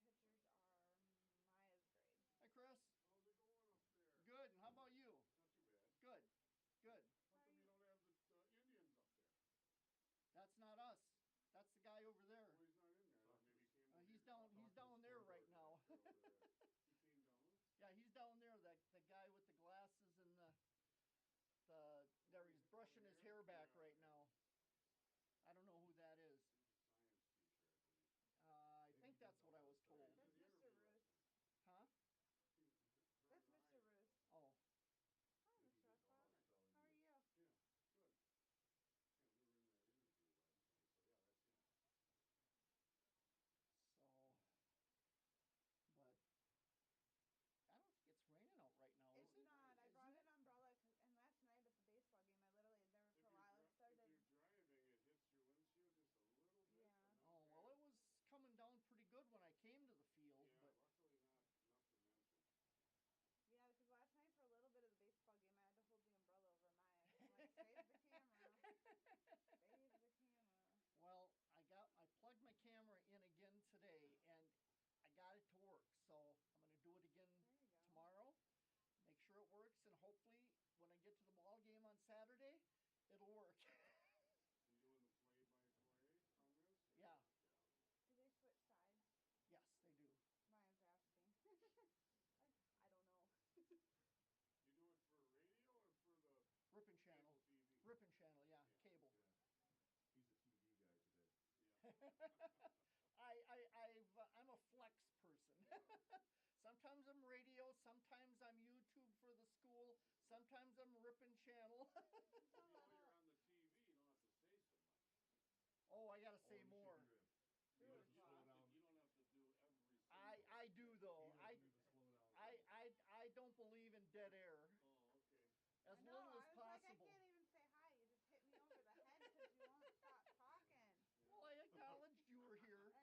Hi, Chris. How's it going up there? Good. And how about you? Not too bad. Good. How come you don't have the Indians up there? That's not us. That's the guy over there. Oh, he's not in there. Maybe he came over He's here. He's down there right now. Over there. He came down? Yeah, he's down there. The guy with the glasses and there he's brushing his hair back right now. I don't know who that is. He's a science teacher, I believe. I think that's what I was told. That's Mr. Roos. Huh? That's Mr. Roos. Oh. Hi, Mr. Russell. How are you? Yeah, good. Yeah, we were in that interview last night, so yeah, that's him. So, but I don't think it's raining out right now, It's is it? not. I Isn't brought it? an umbrella, and last night at the baseball game, I literally, there for a while, it started. If you're driving, it hits your windshield just a little bit. Yeah. But not Oh, bad. well, it was coming down pretty good when I came to the field, Yeah, but luckily not to mention. Yeah, because last night for a little bit of the baseball game, I had to hold the umbrella over Maya. I'm like, save the camera. Save the camera. well, I plugged my camera in again today, and I got it to work. So I'm going to do it again There you go. tomorrow. Make sure it works, and hopefully when I get to the ball game on Saturday, it'll work. You doing the play-by-play on this? Or? Yeah. Do they switch sides? Yes, they do. Maya's asking. I don't know. You do it for radio or for the Ripon channel. cable TV? Ripon channel, yeah, Yeah. cable. Yeah. He's a TV guy today. Yeah. I'm a flex person. Sometimes I'm radio, sometimes I'm YouTube for the school, sometimes I'm Ripon channel. You know you're on the TV, you don't have to say so much. Oh, I gotta Oh, say you should more. hear him. He Really? doesn't slow down. You don't have to do every single. I do though. He doesn't even slow down. I don't believe in dead air. Oh, okay. As I know, little as I was possible. like, I can't even say hi. You just hit me over the head because you won't stop talking. Well, I acknowledged you were here.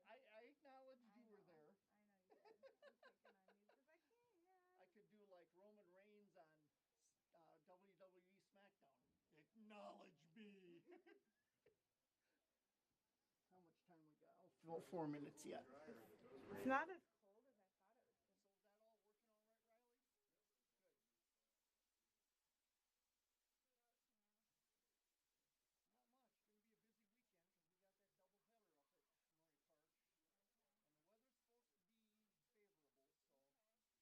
I know you did. I acknowledged I you were know. there. I know you did. I'm picking on you because I can't. I could do like Roman Reigns on WWE SmackDown. Acknowledge me. How much time we got? Oh, 4 minutes yet. It's not as cold as I thought it was going to So is that all working all right, Riley? Good. Not much. Going to be a busy weekend because we got that double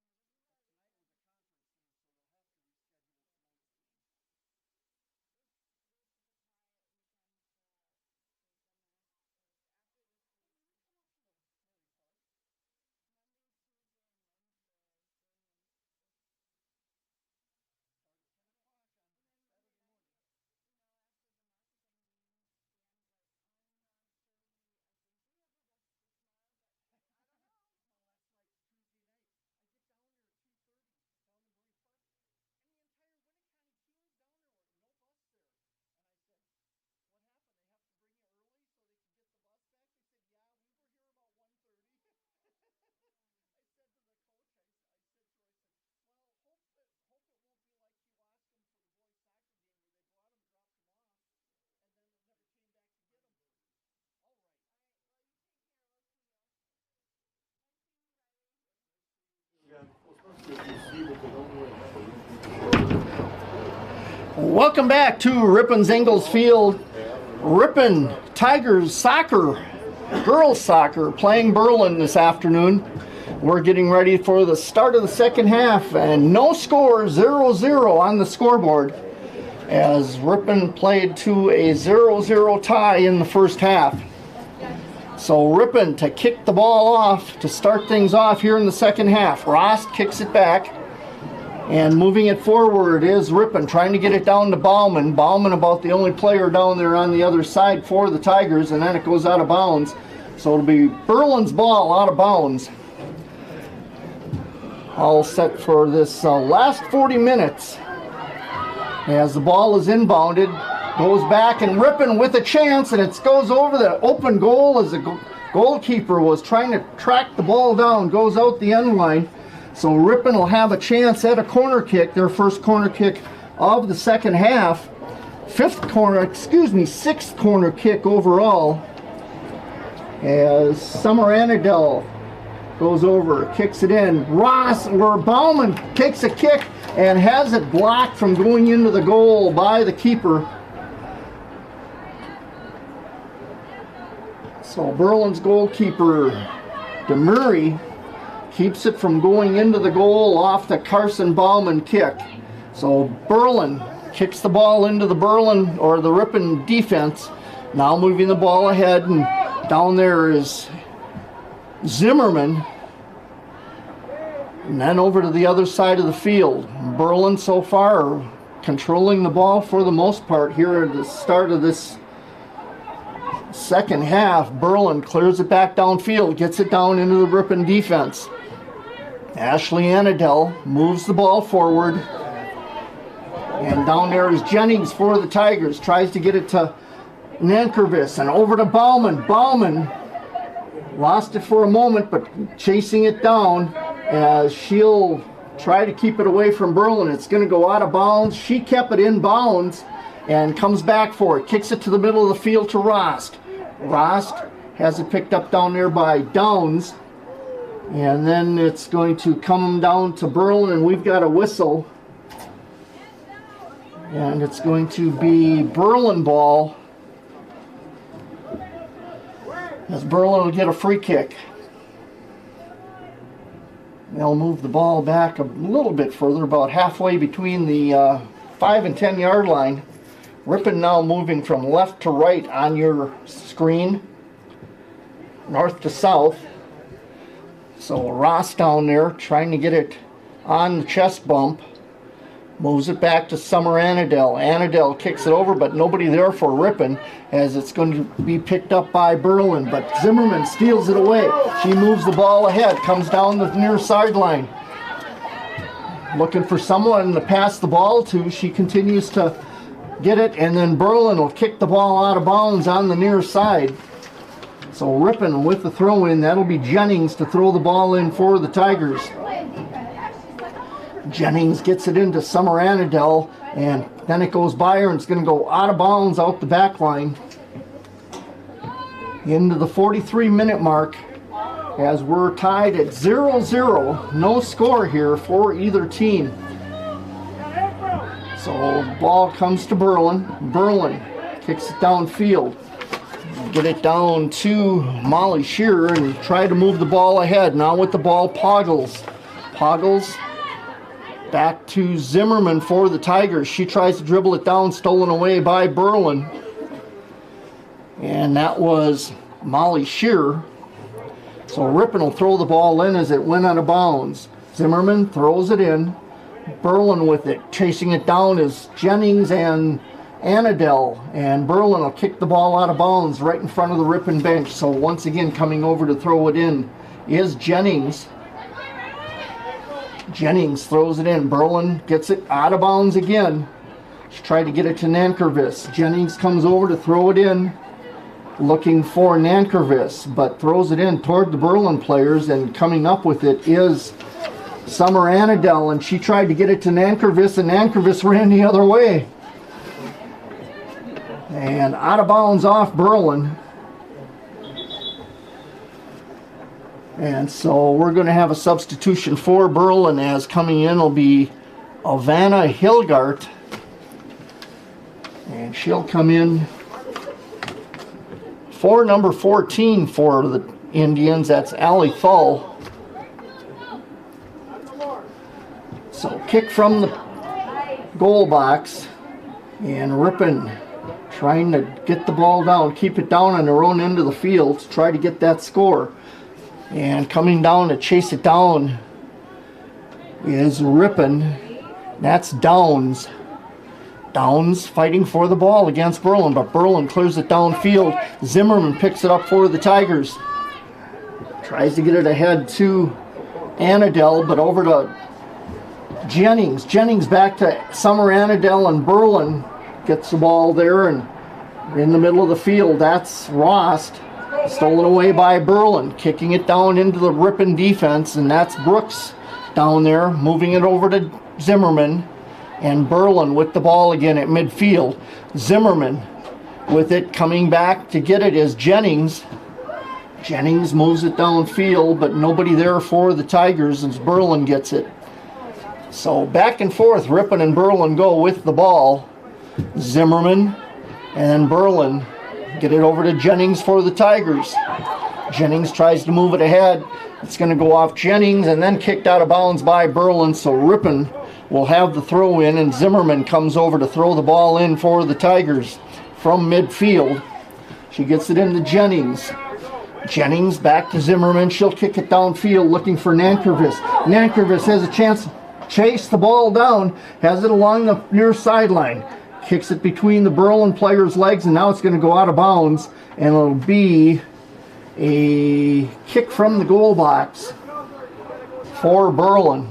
header up at Murray Park. And the weather's supposed to be favorable, so hopefully we'll get that in. But tonight was a conference game, so they'll have to reschedule tonight's game. We're super quiet weekend for us. Thank goodness. 'Cause after this week, Welcome back to Ripon's Ingalls Field. Ripon Tigers soccer, girls soccer, playing Berlin this afternoon. We're getting ready for the start of the second half, and no score, 0-0 on the scoreboard, as Ripon played to a 0-0 tie in the first half. So Ripon to kick the ball off to start things off here in the second half. Rost kicks it back. And moving it forward is Ripon, trying to get it down to Bauman. Bauman about the only player down there on the other side for the Tigers, and then it goes out of bounds. So it'll be Berlin's ball out of bounds. All set for this last 40 minutes. As the ball is inbounded, goes back, and Ripon with a chance, and it goes over the open goal as the goalkeeper was trying to track the ball down, goes out the end line. So Ripon will have a chance at a corner kick, their first corner kick of the second half. Sixth corner kick overall. As Summer Anadel goes over, kicks it in. Bauman takes a kick and has it blocked from going into the goal by the keeper. So Berlin's goalkeeper, DeMurray, keeps it from going into the goal off the Carson Bauman kick. So Berlin kicks the ball into the Ripon defense. Now moving the ball ahead, and down there is Zimmerman. And then over to the other side of the field. Berlin so far controlling the ball for the most part here at the start of this second half. Berlin clears it back downfield, gets it down into the Ripon defense. Ashley Anadel moves the ball forward, and down there is Jennings for the Tigers, tries to get it to Nankervis, and over to Bauman. Bauman lost it for a moment, but chasing it down as she'll try to keep it away from Berlin. It's going to go out of bounds. She kept it in bounds and comes back for it, kicks it to the middle of the field to Rost. Rost has it picked up down there by Downs. And then it's going to come down to Berlin, and we've got a whistle. And it's going to be Berlin ball, as Berlin will get a free kick. They'll move the ball back a little bit further, about halfway between the 5 and 10 yard line. Ripon now moving from left to right on your screen, north to south. So Ross down there trying to get it on the chest bump. Moves it back to Summer Anadel. Anadel kicks it over, but nobody there for Ripon, as it's going to be picked up by Berlin. But Zimmerman steals it away. She moves the ball ahead, comes down the near sideline. Looking for someone to pass the ball to. She continues to get it, and then Berlin will kick the ball out of bounds on the near side. So Ripon with the throw in, that'll be Jennings to throw the ball in for the Tigers. Jennings gets it into Summer Anadel, and then it goes by her, and it's going to go out of bounds out the back line. Into the 43-minute mark, as we're tied at 0-0. No score here for either team. So ball comes to Berlin. Berlin kicks it downfield. Get it down to Molly Shearer and try to move the ball ahead. Now with the ball, Poggles. Poggles back to Zimmerman for the Tigers. She tries to dribble it down, stolen away by Berlin. And that was Molly Shearer. So Ripon will throw the ball in as it went out of bounds. Zimmerman throws it in. Berlin with it. Chasing it down is Jennings and Anadel, and Berlin will kick the ball out of bounds right in front of the Ripon bench. So once again coming over to throw it in is Jennings. Jennings throws it in. Berlin gets it out of bounds again. She tried to get it to Nankervis. Jennings comes over to throw it in, looking for Nankervis, but throws it in toward the Berlin players, and coming up with it is Summer Anadel, and she tried to get it to Nankervis, and Nankervis ran the other way. And out of bounds off Berlin. And so we're going to have a substitution for Berlin, as coming in will be Alvana Hilgart. And she'll come in for number 14 for the Indians. That's Allie Thull. So kick from the goal box, and Ripon trying to get the ball down, keep it down on their own end of the field to try to get that score. And coming down to chase it down is Ripon. That's Downs. Downs fighting for the ball against Berlin, but Berlin clears it downfield. Zimmerman picks it up for the Tigers. Tries to get it ahead to Annadel, but over to Jennings. Jennings back to Summer Annadel, and Berlin gets the ball there and in the middle of the field. That's Rost. Stolen away by Berlin. Kicking it down into the Ripon defense, and that's Brooks down there. Moving it over to Zimmerman. And Berlin with the ball again at midfield. Zimmerman with it, coming back to get it is Jennings. Jennings moves it downfield, but nobody there for the Tigers as Berlin gets it. So back and forth, Ripon and Berlin go with the ball. Zimmerman and Berlin get it over to Jennings for the Tigers. Jennings tries to move it ahead. It's going to go off Jennings and then kicked out of bounds by Berlin, so Ripon will have the throw in, and Zimmerman comes over to throw the ball in for the Tigers from midfield. She gets it into Jennings. Jennings back to Zimmerman. She'll kick it downfield looking for Nankervis. Nankervis has a chance to chase the ball down, has it along the near sideline. Kicks it between the Berlin player's legs, and now it's going to go out of bounds, and it'll be a kick from the goal box for Berlin.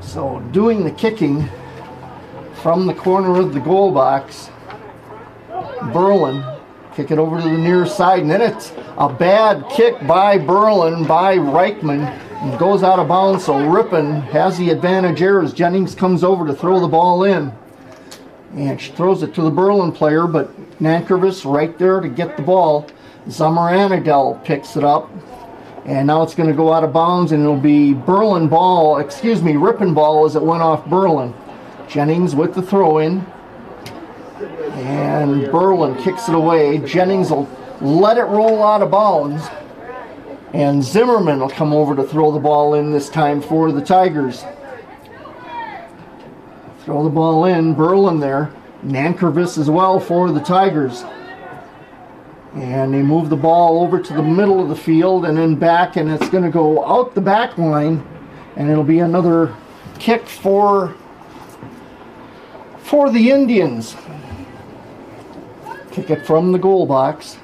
So doing the kicking from the corner of the goal box, Berlin kick it over to the near side, and then it's a bad kick by Berlin, by Reichman, and goes out of bounds, so Ripon has the advantage here as Jennings comes over to throw the ball in. And she throws it to the Berlin player, but Nankervis right there to get the ball. Zamorannadel picks it up, and now it's going to go out of bounds, and it'll be Ripon ball as it went off Berlin. Jennings with the throw in, and Berlin kicks it away. Jennings will let it roll out of bounds, and Zimmerman will come over to throw the ball in this time for the Tigers. Throw the ball in, Berlin there. Nankervis as well for the Tigers. And they move the ball over to the middle of the field and then back, and it's going to go out the back line, and it'll be another kick for the Indians. Kick it from the goal box.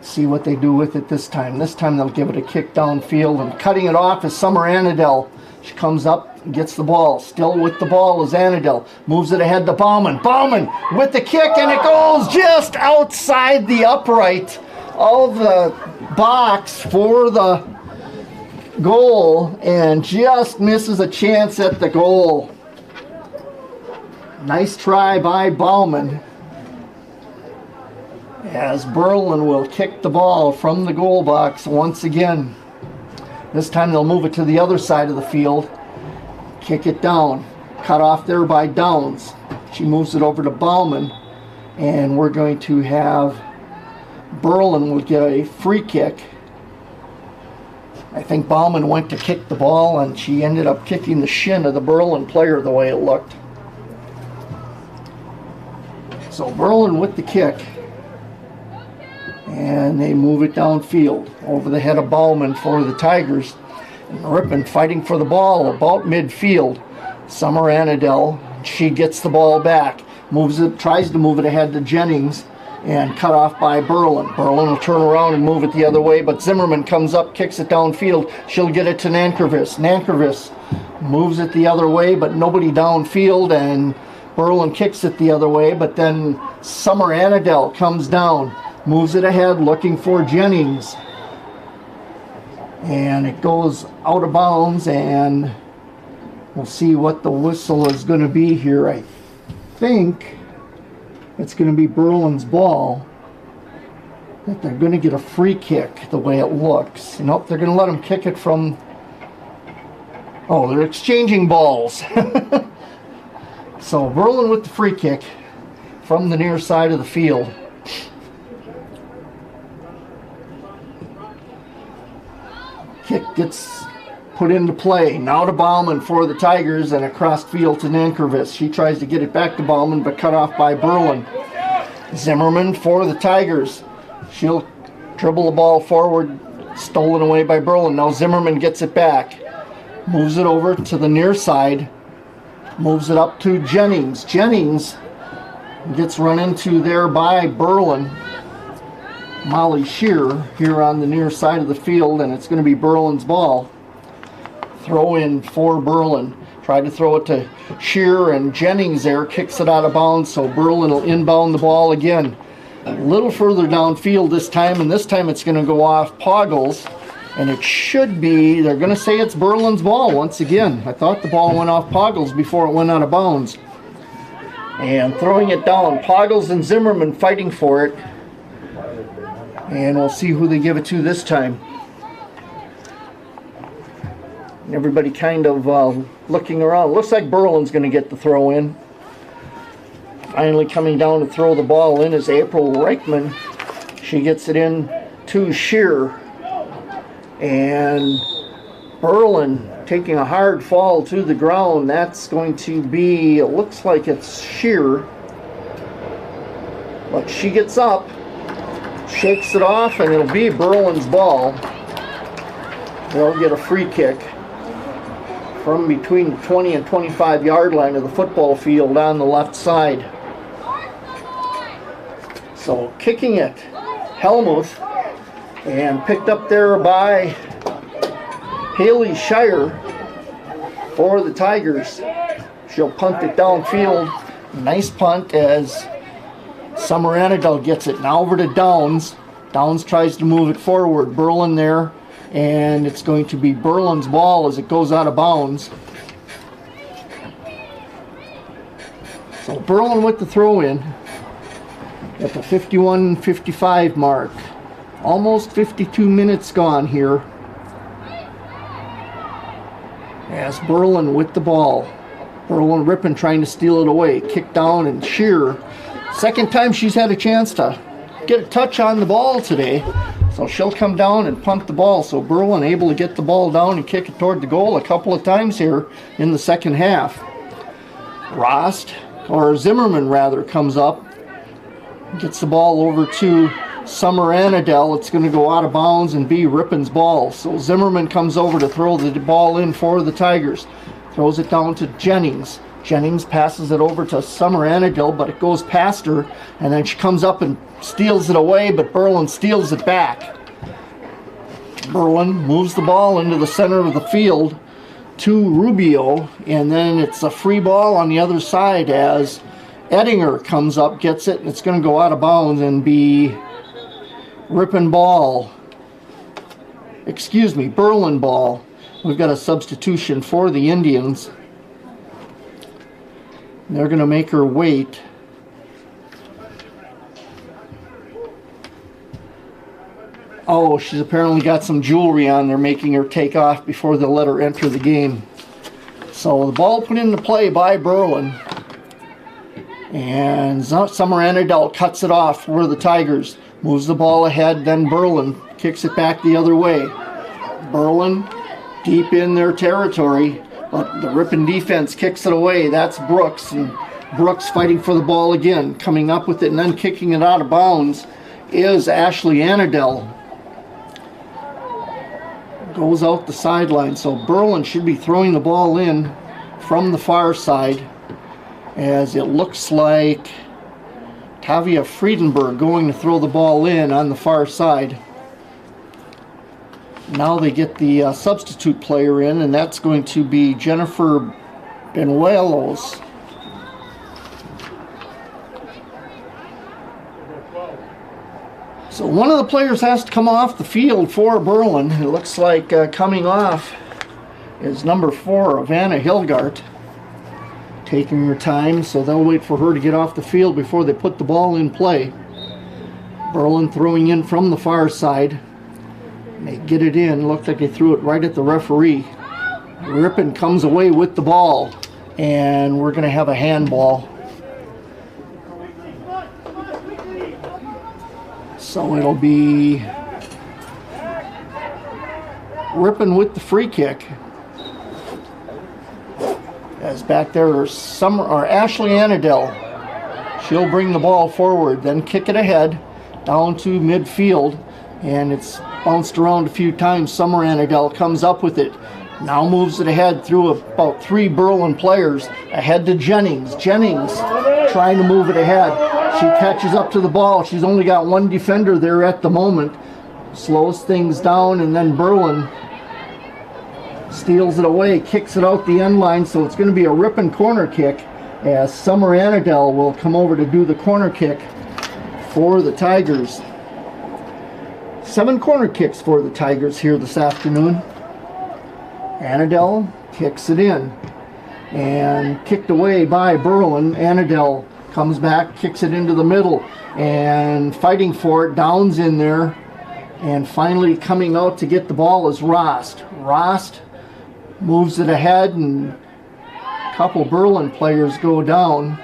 See what they do with it this time. This time they'll give it a kick downfield, and cutting it off is Summer Annadel. She comes up and gets the ball. Still with the ball is Annadel. Moves it ahead to Bauman. Bauman with the kick, and it goes just outside the upright of the box for the goal, and just misses a chance at the goal. Nice try by Bauman, as Berlin will kick the ball from the goal box once again. This time they'll move it to the other side of the field. Kick it down. Cut off there by Downs. She moves it over to Bauman, and we're going to have Berlin will get a free kick. I think Bauman went to kick the ball, and she ended up kicking the shin of the Berlin player the way it looked. So Berlin with the kick, and they move it downfield over the head of Bauman for the Tigers. And Ripon fighting for the ball about midfield. Summer Annadel, she gets the ball back, moves it, tries to move it ahead to Jennings, and cut off by Berlin. Berlin will turn around and move it the other way, but Zimmerman comes up, kicks it downfield. She'll get it to Nankervis. Nankervis moves it the other way, but nobody downfield, and Berlin kicks it the other way, but then Summer Annadel comes down, moves it ahead looking for Jennings, and it goes out of bounds, and we'll see what the whistle is going to be here. I think it's going to be Berlin's ball, that they're going to get a free kick the way it looks. Nope, they're going to let them kick it from Oh, they're exchanging balls. So Berlin with the free kick from the near side of the field. Kick gets put into play. Now to Bauman for the Tigers and across field to Nankervis. She tries to get it back to Bauman but cut off by Berlin. Zimmerman for the Tigers. She'll dribble the ball forward, stolen away by Berlin. Now Zimmerman gets it back. Moves it over to the near side. Moves it up to Jennings. Jennings gets run into there by Berlin. Molly Shear here on the near side of the field, and it's going to be Berlin's ball. Throw in for Berlin. Tried to throw it to Shear, and Jennings there kicks it out of bounds, so Berlin will inbound the ball again. A little further downfield this time, and this time it's going to go off Poggles, and it should be, they're going to say it's Berlin's ball once again. I thought the ball went off Poggles before it went out of bounds. And throwing it down, Poggles and Zimmerman fighting for it. And we'll see who they give it to this time. Everybody kind of looking around. Looks like Berlin's going to get the throw in. Finally coming down to throw the ball in is April Reichman. She gets it in to Shear. And Berlin taking a hard fall to the ground. That's going to be, it looks like it's Shear. But she gets up, shakes it off, and it'll be Berlin's ball. They'll get a free kick from between the 20 and 25 yard line of the football field on the left side. So kicking it, Helmuth, and picked up there by Haley Shire for the Tigers. She'll punt it downfield. Nice punt as Summer Anadel gets it. Now over to Downs. Downs tries to move it forward. Berlin there, and it's going to be Berlin's ball as it goes out of bounds. So Berlin with the throw in at the 51-55 mark. Almost 52 minutes gone here. As Berlin with the ball. Berlin Ripon trying to steal it away. Kick down, and Shear. Second time she's had a chance to get a touch on the ball today. So she'll come down and punt the ball. So Berlin able to get the ball down and kick it toward the goal a couple of times here in the second half. Rost, or Zimmerman rather, comes up. Gets the ball over to Summer Anadel. It's going to go out of bounds and be Ripon's ball. So Zimmerman comes over to throw the ball in for the Tigers. Throws it down to Jennings. Jennings passes it over to Summer Anadel, but it goes past her, and then she comes up and steals it away, but Berlin steals it back. Berlin moves the ball into the center of the field to Rubio, and then it's a free ball on the other side as Ettinger comes up, gets it, and it's going to go out of bounds and be Ripon ball. Excuse me, Berlin ball. We've got a substitution for the Indians. They're going to make her wait. Oh, she's apparently got some jewelry on. They're making her take off before they'll let her enter the game. So the ball put into play by Berlin. And Summer Anadel cuts it off for the Tigers. Moves the ball ahead, then Berlin kicks it back the other way. Berlin deep in their territory, but the Ripon defense kicks it away. That's Brooks, and Brooks fighting for the ball again. Coming up with it and then kicking it out of bounds is Ashley Anadel. Goes out the sideline, so Berlin should be throwing the ball in from the far side, as it looks like Tavia Friedenberg going to throw the ball in on the far side. Now they get the substitute player in, and that's going to be Jennifer Benuelos. So one of the players has to come off the field for Berlin. It looks like coming off is number 4, Vanna Hilgart. Taking her time, so they'll wait for her to get off the field before they put the ball in play. Berlin throwing in from the far side. They get it in. Looked like they threw it right at the referee. Ripon comes away with the ball, and we're going to have a handball. So it'll be Ripon with the free kick. As back there is Ashley Annadell. She'll bring the ball forward, then kick it ahead down to midfield, and it's bounced around a few times. Summer Annadell comes up with it. Now moves it ahead through about 3 Berlin players, ahead to Jennings. Jennings trying to move it ahead. She catches up to the ball. She's only got 1 defender there at the moment. Slows things down, and then Berlin steals it away, kicks it out the end line, so it's going to be a Ripon corner kick, as Summer Annadell will come over to do the corner kick for the Tigers. 7 corner kicks for the Tigers here this afternoon. Annadell kicks it in, and kicked away by Berlin. Annadell comes back, kicks it into the middle, and fighting for it, Downs in there, and finally coming out to get the ball is Rost. Rost moves it ahead, and a couple Berlin players go down,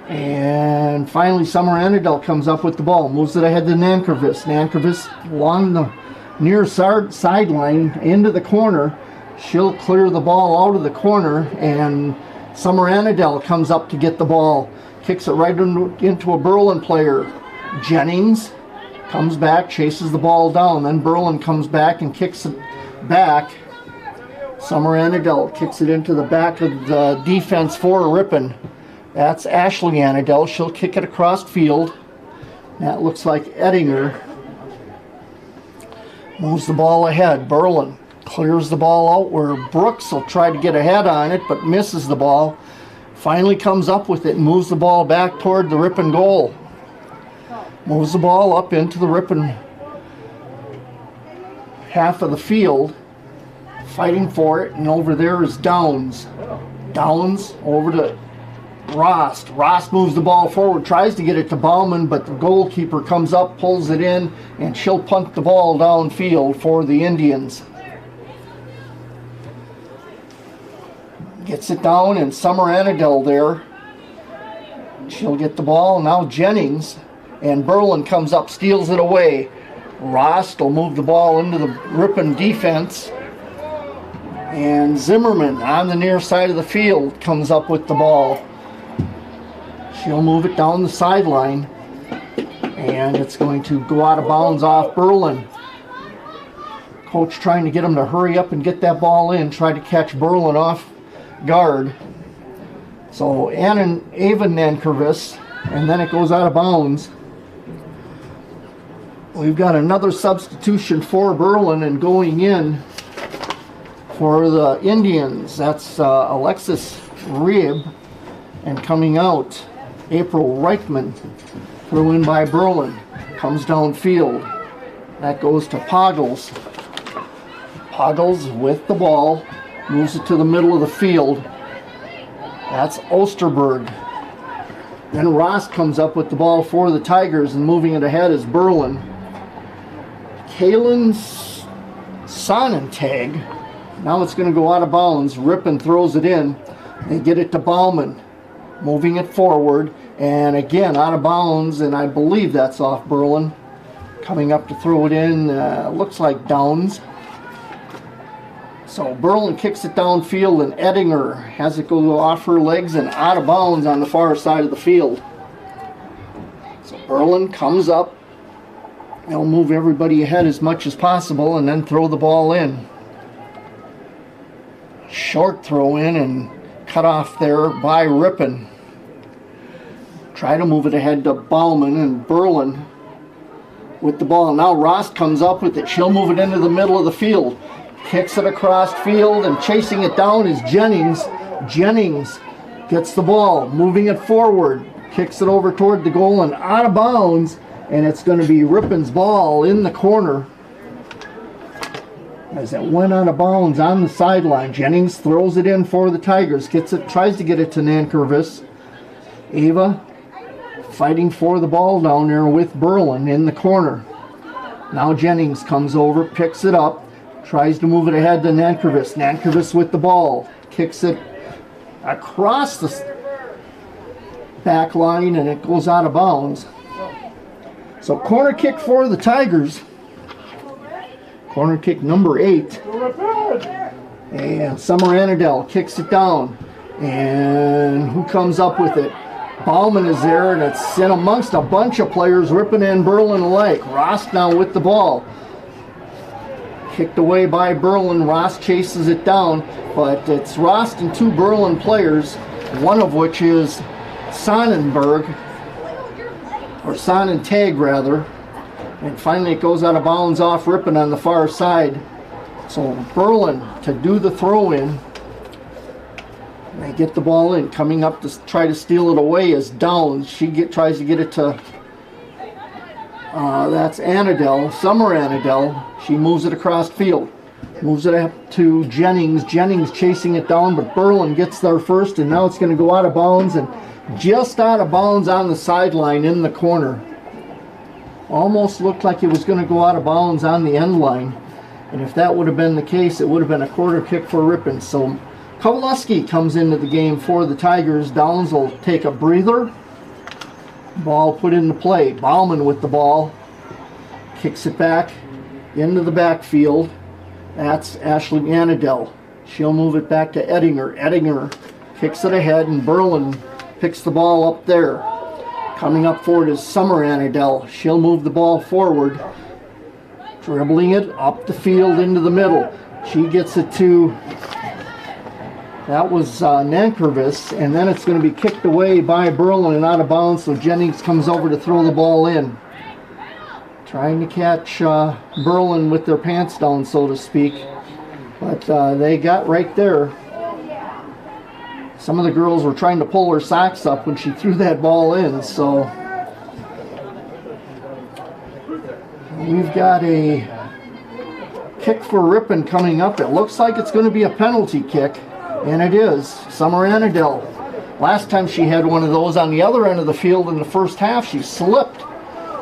and finally Summer Annadell comes up with the ball, moves it ahead to Nankervis. Nankervis along the near sideline into the corner. She'll clear the ball out of the corner, and Summer Annadell comes up to get the ball, kicks it right into a Berlin player. Jennings comes back, chases the ball down, then Berlin comes back and kicks it back. Summer Annadell kicks it into the back of the defense for Ripon. That's Ashley Annadell. She'll kick it across field. That looks like Ettinger. Moves the ball ahead. Berlin clears the ball out where Brooks will try to get ahead on it, but misses the ball. Finally comes up with it and moves the ball back toward the Ripon goal. Moves the ball up into the Ripon half of the field. Fighting for it, and over there is Downs. Downs over to Rost. Rost moves the ball forward, tries to get it to Bauman, but the goalkeeper comes up, pulls it in, and she'll punt the ball downfield for the Indians. Gets it down, and Summer Annadell there. She'll get the ball. Now Jennings, and Berlin comes up, steals it away. Rost will move the ball into the Ripon defense. And Zimmerman on the near side of the field comes up with the ball. She'll move it down the sideline, and it's going to go out of bounds off Berlin. Coach trying to get him to hurry up and get that ball in, try to catch Berlin off guard. So Ava Nankervis, and then it goes out of bounds. We've got another substitution for Berlin, and going in for the Indians, that's Alexis Rieb, and coming out, April Reichman, thrown in by Berlin, comes downfield. That goes to Poggles. Poggles with the ball, moves it to the middle of the field. That's Osterberg. Then Ross comes up with the ball for the Tigers, and moving it ahead is Berlin. Kaylin Sonnentag. Now it's going to go out of bounds. Ripon throws it in. They get it to Bauman. Moving it forward. And again, out of bounds. And I believe that's off Berlin. Coming up to throw it in. Looks like Downs. So Berlin kicks it downfield, and Ettinger has it go off her legs and out of bounds on the far side of the field. So Berlin comes up. They'll move everybody ahead as much as possible and then throw the ball in. Short throw in and cut off there by Ripon. Try to move it ahead to Bauman, and Berlin with the ball. Now Rost comes up with it. She'll move it into the middle of the field. Kicks it across field, and chasing it down is Jennings. Jennings gets the ball, moving it forward. Kicks it over toward the goal and out of bounds. And it's going to be Ripon's ball in the corner. As it went out of bounds on the sideline, Jennings throws it in for the Tigers. Gets it, tries to get it to Nankervis. Ava fighting for the ball down there with Berlin in the corner. Now Jennings comes over, picks it up, Tries to move it ahead to Nankervis. Nankervis with the ball. Kicks it across the back line and it goes out of bounds. So corner kick for the Tigers. Corner kick number 8. And Summer Annadell kicks it down. And who comes up with it? Bauman is there, and it's in amongst a bunch of players, Ripon and Berlin alike. Ross now with the ball. Kicked away by Berlin. Ross chases it down, but it's Ross and 2 Berlin players, one of which is Sonnenberg, or Sonnentag rather. And finally it goes out of bounds off Ripon on the far side. So Berlin to do the throw in. They get the ball in. Coming up to try to steal it away is Downs. She tries to get it to, that's Annadell, Summer Annadell. She moves it across field. Moves it up to Jennings. Jennings chasing it down, but Berlin gets there first, and now it's going to go out of bounds, and just out of bounds on the sideline in the corner. Almost looked like it was going to go out of bounds on the end line. And if that would have been the case, it would have been a quarter kick for Ripon. So Kowalski comes into the game for the Tigers. Downs will take a breather. Ball put into play. Bauman with the ball. Kicks it back into the backfield. That's Ashley Annadell. She'll move it back to Ettinger. Ettinger kicks it ahead, and Berlin picks the ball up there. Coming up for it is Summer Annadell. She'll move the ball forward. Dribbling it up the field into the middle. She gets it to, that was Nankervis, and then it's going to be kicked away by Berlin and out of bounds, so Jennings comes over to throw the ball in. Trying to catch Berlin with their pants down, so to speak. But they got right there. Some of the girls were trying to pull her socks up when she threw that ball in, so we've got a kick for Ripon coming up. It looks like it's going to be a penalty kick, and it is. Summer Annadell. Last time she had one of those on the other end of the field in the first half, she slipped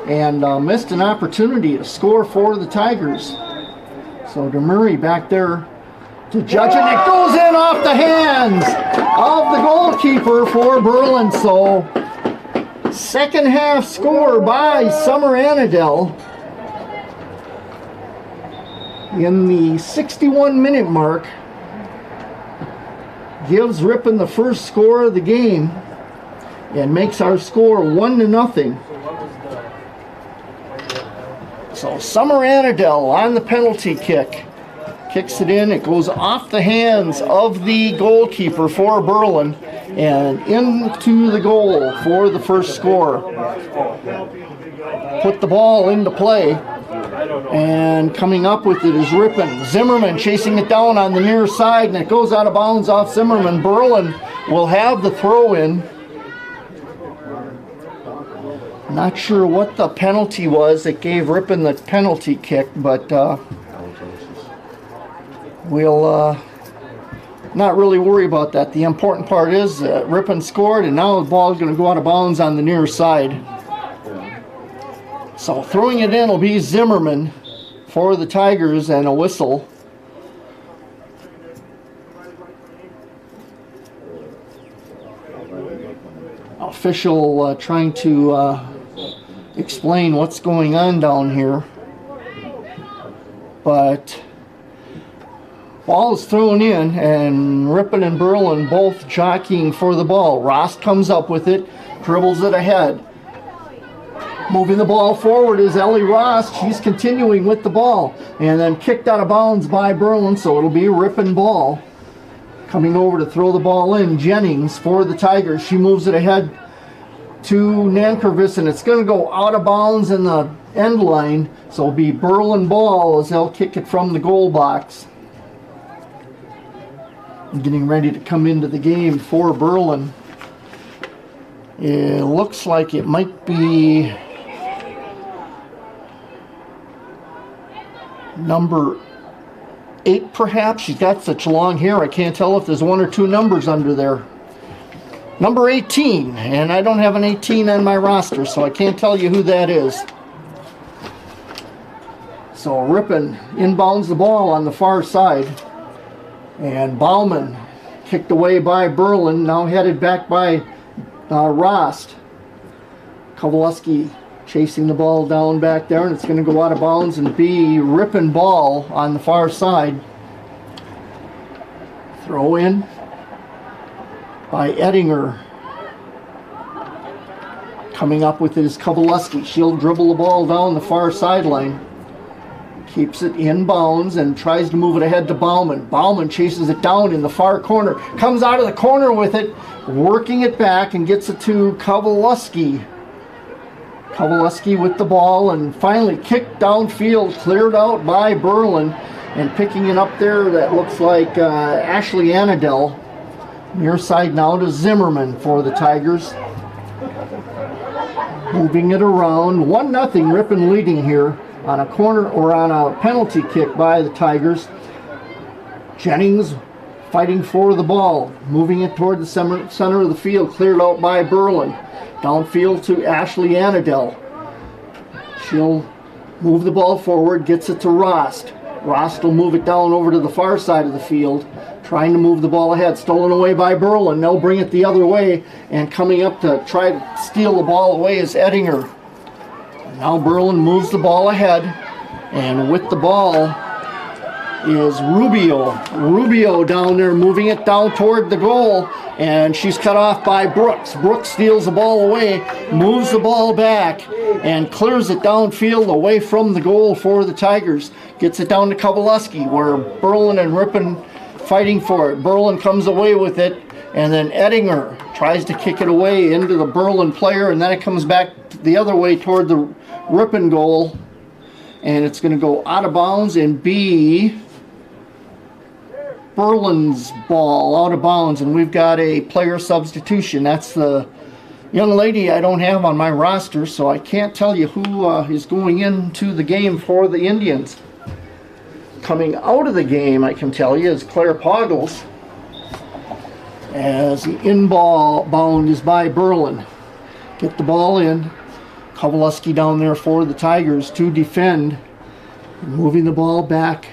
and missed an opportunity to score for the Tigers. So DeMurray back there to judge, and it goes in off the hands of the goalkeeper for Berlin. So second half score by Summer Annadell in the 61-minute mark gives Ripon the first score of the game and makes our score 1-0. So Summer Annadell on the penalty kick. Kicks it in. It goes off the hands of the goalkeeper for Berlin and into the goal for the first score. Put the ball into play. And coming up with it is Ripon. Zimmerman chasing it down on the near side, and it goes out of bounds off Zimmerman. Berlin will have the throw in. Not sure what the penalty was that gave Ripon the penalty kick, but we'll not really worry about that. The important part is Ripon scored, and now the ball is going to go out of bounds on the near side. So throwing it in will be Zimmerman for the Tigers, and a whistle. Official trying to explain what's going on down here. But ball is thrown in, and Ripon and Berlin both jockeying for the ball. Ross comes up with it, dribbles it ahead. Moving the ball forward is Ellie Ross. She's continuing with the ball, and then kicked out of bounds by Berlin, so it'll be Ripon ball. Coming over to throw the ball in, Jennings for the Tigers. She moves it ahead to Nankervis, and it's going to go out of bounds in the end line, so it'll be Berlin ball as they'll kick it from the goal box. Getting ready to come into the game for Berlin. It looks like it might be number 8, perhaps. She's got such long hair, I can't tell if there's 1 or 2 numbers under there. Number 18, and I don't have an 18 on my roster, so I can't tell you who that is. So Ripon inbounds the ball on the far side. And Bauman kicked away by Berlin, now headed back by Rost. Kowalski chasing the ball down back there, and it's going to go out of bounds and be Ripon ball on the far side. Throw in by Ettinger. Coming up with his Kowalski. She'll dribble the ball down the far sideline. Keeps it in bounds and tries to move it ahead to Bauman. Bauman chases it down in the far corner. Comes out of the corner with it, working it back and gets it to Kowalski. Kowalski with the ball and finally kicked downfield, cleared out by Berlin, and picking it up there, that looks like Ashley Annadell. Near side now to Zimmerman for the Tigers. Moving it around, 1-0 Ripon leading here on a corner or on a penalty kick by the Tigers. Jennings fighting for the ball, moving it toward the center of the field, cleared out by Berlin. Downfield to Ashley Annadell. She'll move the ball forward, gets it to Rost. Rost will move it down over to the far side of the field, trying to move the ball ahead. Stolen away by Berlin. They'll bring it the other way, and coming up to try to steal the ball away is Ettinger. Now Berlin moves the ball ahead, and with the ball is Rubio. Rubio down there moving it down toward the goal, and she's cut off by Brooks. Brooks steals the ball away, moves the ball back, and clears it downfield away from the goal for the Tigers. Gets it down to Kowalski, where Berlin and Ripon fighting for it. Berlin comes away with it, and then Ettinger tries to kick it away into the Berlin player, and then it comes back the other way toward the Ripon goal, and it's going to go out of bounds and be Berlin's ball out of bounds, and we've got a player substitution. That's the young lady I don't have on my roster, so I can't tell you who is going into the game for the Indians. Coming out of the game, I can tell you, is Claire Poggles, as the inbound is by Berlin. Get the ball in. Kowalski down there for the Tigers to defend. Moving the ball back.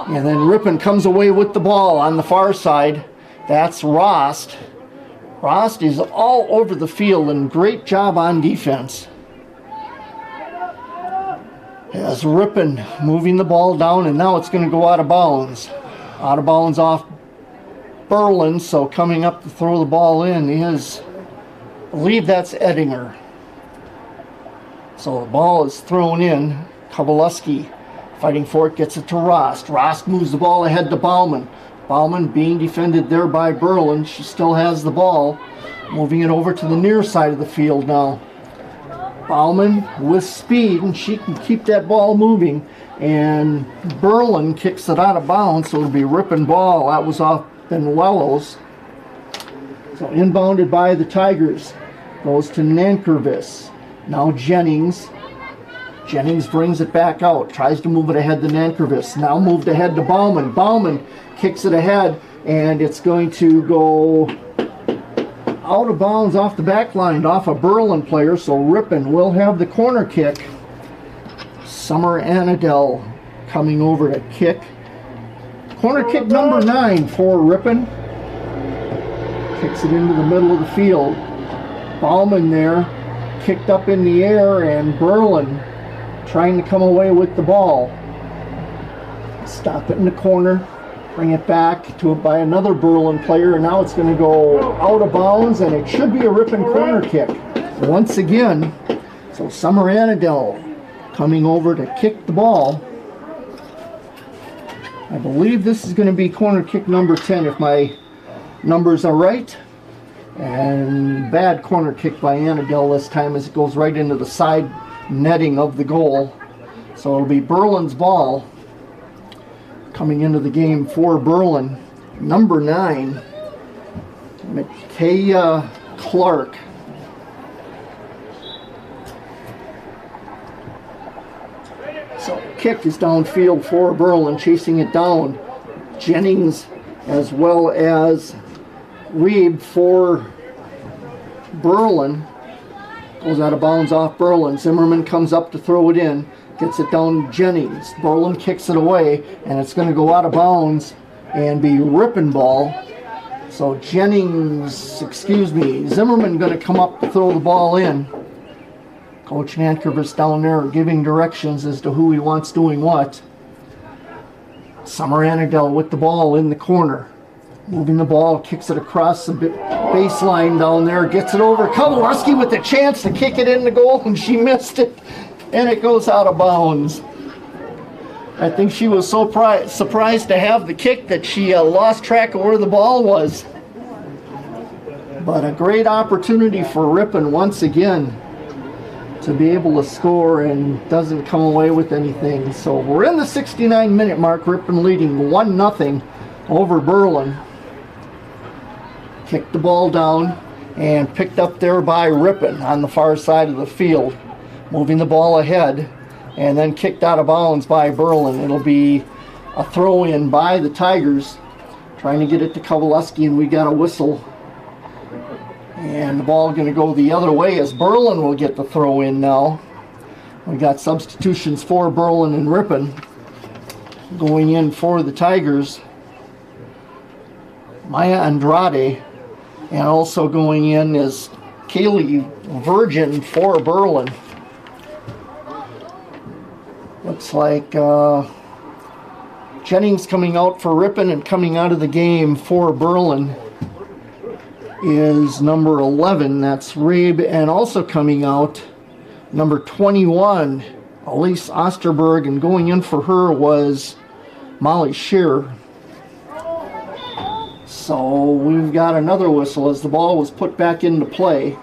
And then Ripon comes away with the ball on the far side. That's Rost. Rost is all over the field, and great job on defense. As Ripon moving the ball down, and now it's going to go out of bounds. Out of bounds off Berlin, so coming up to throw the ball in is, I believe that's Ettinger. So the ball is thrown in. Kowalski fighting for it, gets it to Rost. Rost moves the ball ahead to Bauman. Bauman being defended there by Berlin. She still has the ball. Moving it over to the near side of the field now. Bauman with speed, and she can keep that ball moving. And Berlin kicks it out of bounds, so it'll be Ripon ball. That was off Benuelos. So inbounded by the Tigers. Goes to Nankervis. Now Jennings. Jennings brings it back out. Tries to move it ahead to Nankervis. Now moved ahead to Bauman. Bauman kicks it ahead, and it's going to go out of bounds off the back line, off a Berlin player, so Ripon will have the corner kick. Summer Annadell coming over to kick. Corner kick number 9 for Ripon. Kicks it into the middle of the field. Bauman there, kicked up in the air, and Berlin trying to come away with the ball. Stop it in the corner. Bring it back to it by another Berlin player, and now it's going to go out of bounds, and it should be a Ripon corner kick once again. So Summer Annadell coming over to kick the ball. I believe this is going to be corner kick number 10 if my numbers are right. And bad corner kick by Annadell this time, as it goes right into the side netting of the goal. So it'll be Berlin's ball. Coming into the game for Berlin, number 9, Micaiah Clark. So kick is downfield for Berlin, chasing it down. Jennings as well as Reeb for Berlin. Goes out of bounds off Berlin. Zimmerman comes up to throw it in. Gets it down to Jennings. Berlin kicks it away, and it's going to go out of bounds and be Ripon ball. So Zimmerman going to come up to throw the ball in. Coach Nankervis down there giving directions as to who he wants doing what. Summer Annadel with the ball in the corner. Moving the ball, kicks it across the baseline down there, gets it over. Kowalski with the chance to kick it in the goal, and she missed it. And it goes out of bounds. I think she was so surprised to have the kick that she lost track of where the ball was. But a great opportunity for Ripon once again to be able to score, and doesn't come away with anything. So we're in the 69-minute mark. Ripon leading 1-0 over Berlin. Kicked the ball down and picked up there by Ripon on the far side of the field. Moving the ball ahead, and then kicked out of bounds by Berlin. It'll be a throw-in by the Tigers, trying to get it to Kowalski, and we got a whistle. And the ball going to go the other way as Berlin will get the throw-in now. We got substitutions for Berlin and Ripon. Going in for the Tigers, Maya Andrade, and also going in is Kaylee Virgin for Berlin. Looks like Jennings coming out for Ripon, and coming out of the game for Berlin is number 11. That's Rabe, and also coming out number 21, Elise Osterberg, and going in for her was Molly Shearer. So we've got another whistle as the ball was put back into play.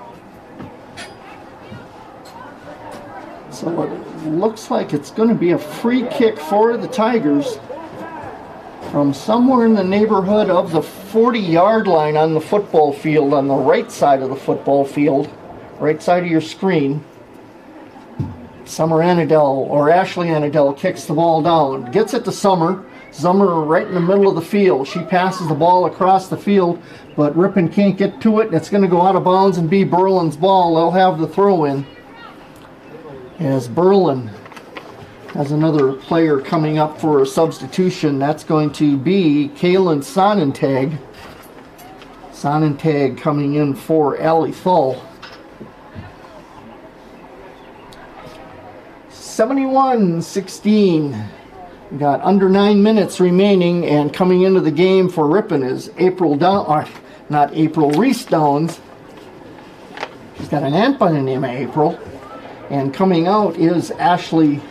So it looks like it's going to be a free kick for the Tigers from somewhere in the neighborhood of the 40-yard line on the football field, on the right side of the football field, right side of your screen. Summer Annadel, or Ashley Annadel, kicks the ball down, gets it to Summer. Summer right in the middle of the field. She passes the ball across the field, but Ripon can't get to it, and it's going to go out of bounds and be Berlin's ball. They'll have the throw-in as Berlin has another player coming up for a substitution. That's going to be Kaylin Sonnentag. Sonnentag coming in for Allie Thull. 71-16. We got under 9 minutes remaining, and coming into the game for Ripon is Reese Downs. She's got an aunt by the name of April. And coming out is Ashley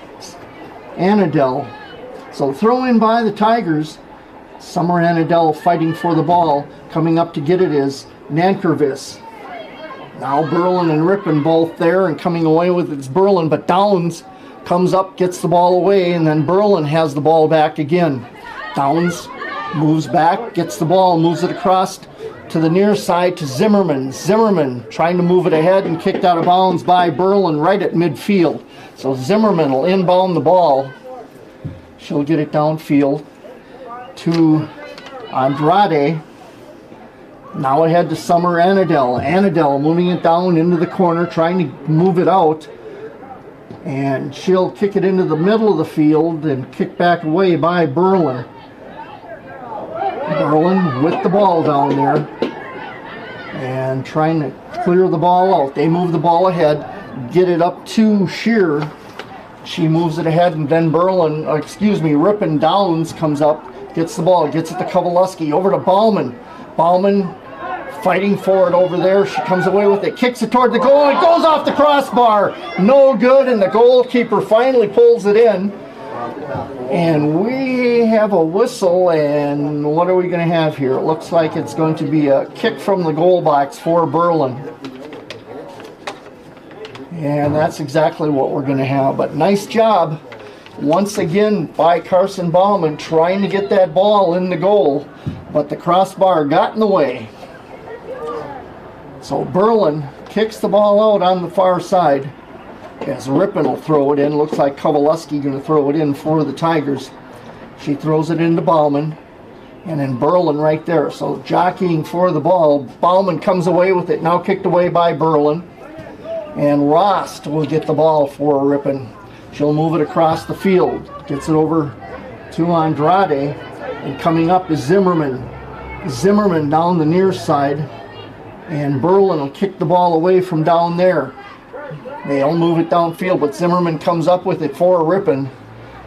Annadel. So throw in by the Tigers. Summer Annadel fighting for the ball. Coming up to get it is Nankervis. Now Berlin and Ripon both there, and coming away with it's Berlin, but Downs comes up, gets the ball away, and then Berlin has the ball back again. Downs moves back, gets the ball, moves it across to the near side to Zimmerman. Zimmerman trying to move it ahead, and kicked out of bounds by Berlin right at midfield. So Zimmerman will inbound the ball. She'll get it downfield to Andrade. Now ahead to Summer Annadel. Annadel moving it down into the corner, trying to move it out. And she'll kick it into the middle of the field and kick back away by Berlin. Berlin with the ball down there and trying to clear the ball out. They move the ball ahead, get it up to Shearer. She moves it ahead, and then Ripon Downs comes up, gets the ball, gets it to Kowalski, over to Bauman. Bauman fighting for it over there. She comes away with it, kicks it toward the goal, it goes off the crossbar. No good, and the goalkeeper finally pulls it in. And we have a whistle, and what are we going to have here? It looks like it's going to be a kick from the goal box for Berlin. And that's exactly what we're going to have. But nice job once again by Carson Bauman trying to get that ball in the goal, but the crossbar got in the way. So Berlin kicks the ball out on the far side as Ripon will throw it in. Looks like Kowalski going to throw it in for the Tigers. She throws it into Bauman, and then Berlin right there. So jockeying for the ball. Bauman comes away with it, now kicked away by Berlin. And Rost will get the ball for Ripon. She'll move it across the field. Gets it over to Andrade. And coming up is Zimmerman. Zimmerman down the near side. And Berlin will kick the ball away from down there. They'll move it downfield, but Zimmerman comes up with it for Ripon.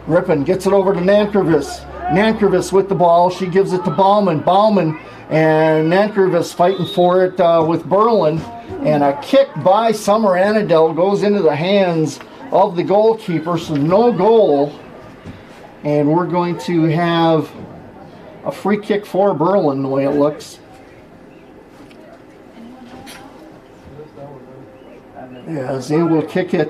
Ripon gets it over to Nankervis. Nankervis with the ball. She gives it to Bauman. Bauman and Nankervis fighting for it with Berlin. And a kick by Summer Anadel goes into the hands of the goalkeeper, so no goal. And we're going to have a free kick for Berlin, the way it looks. As they will kick it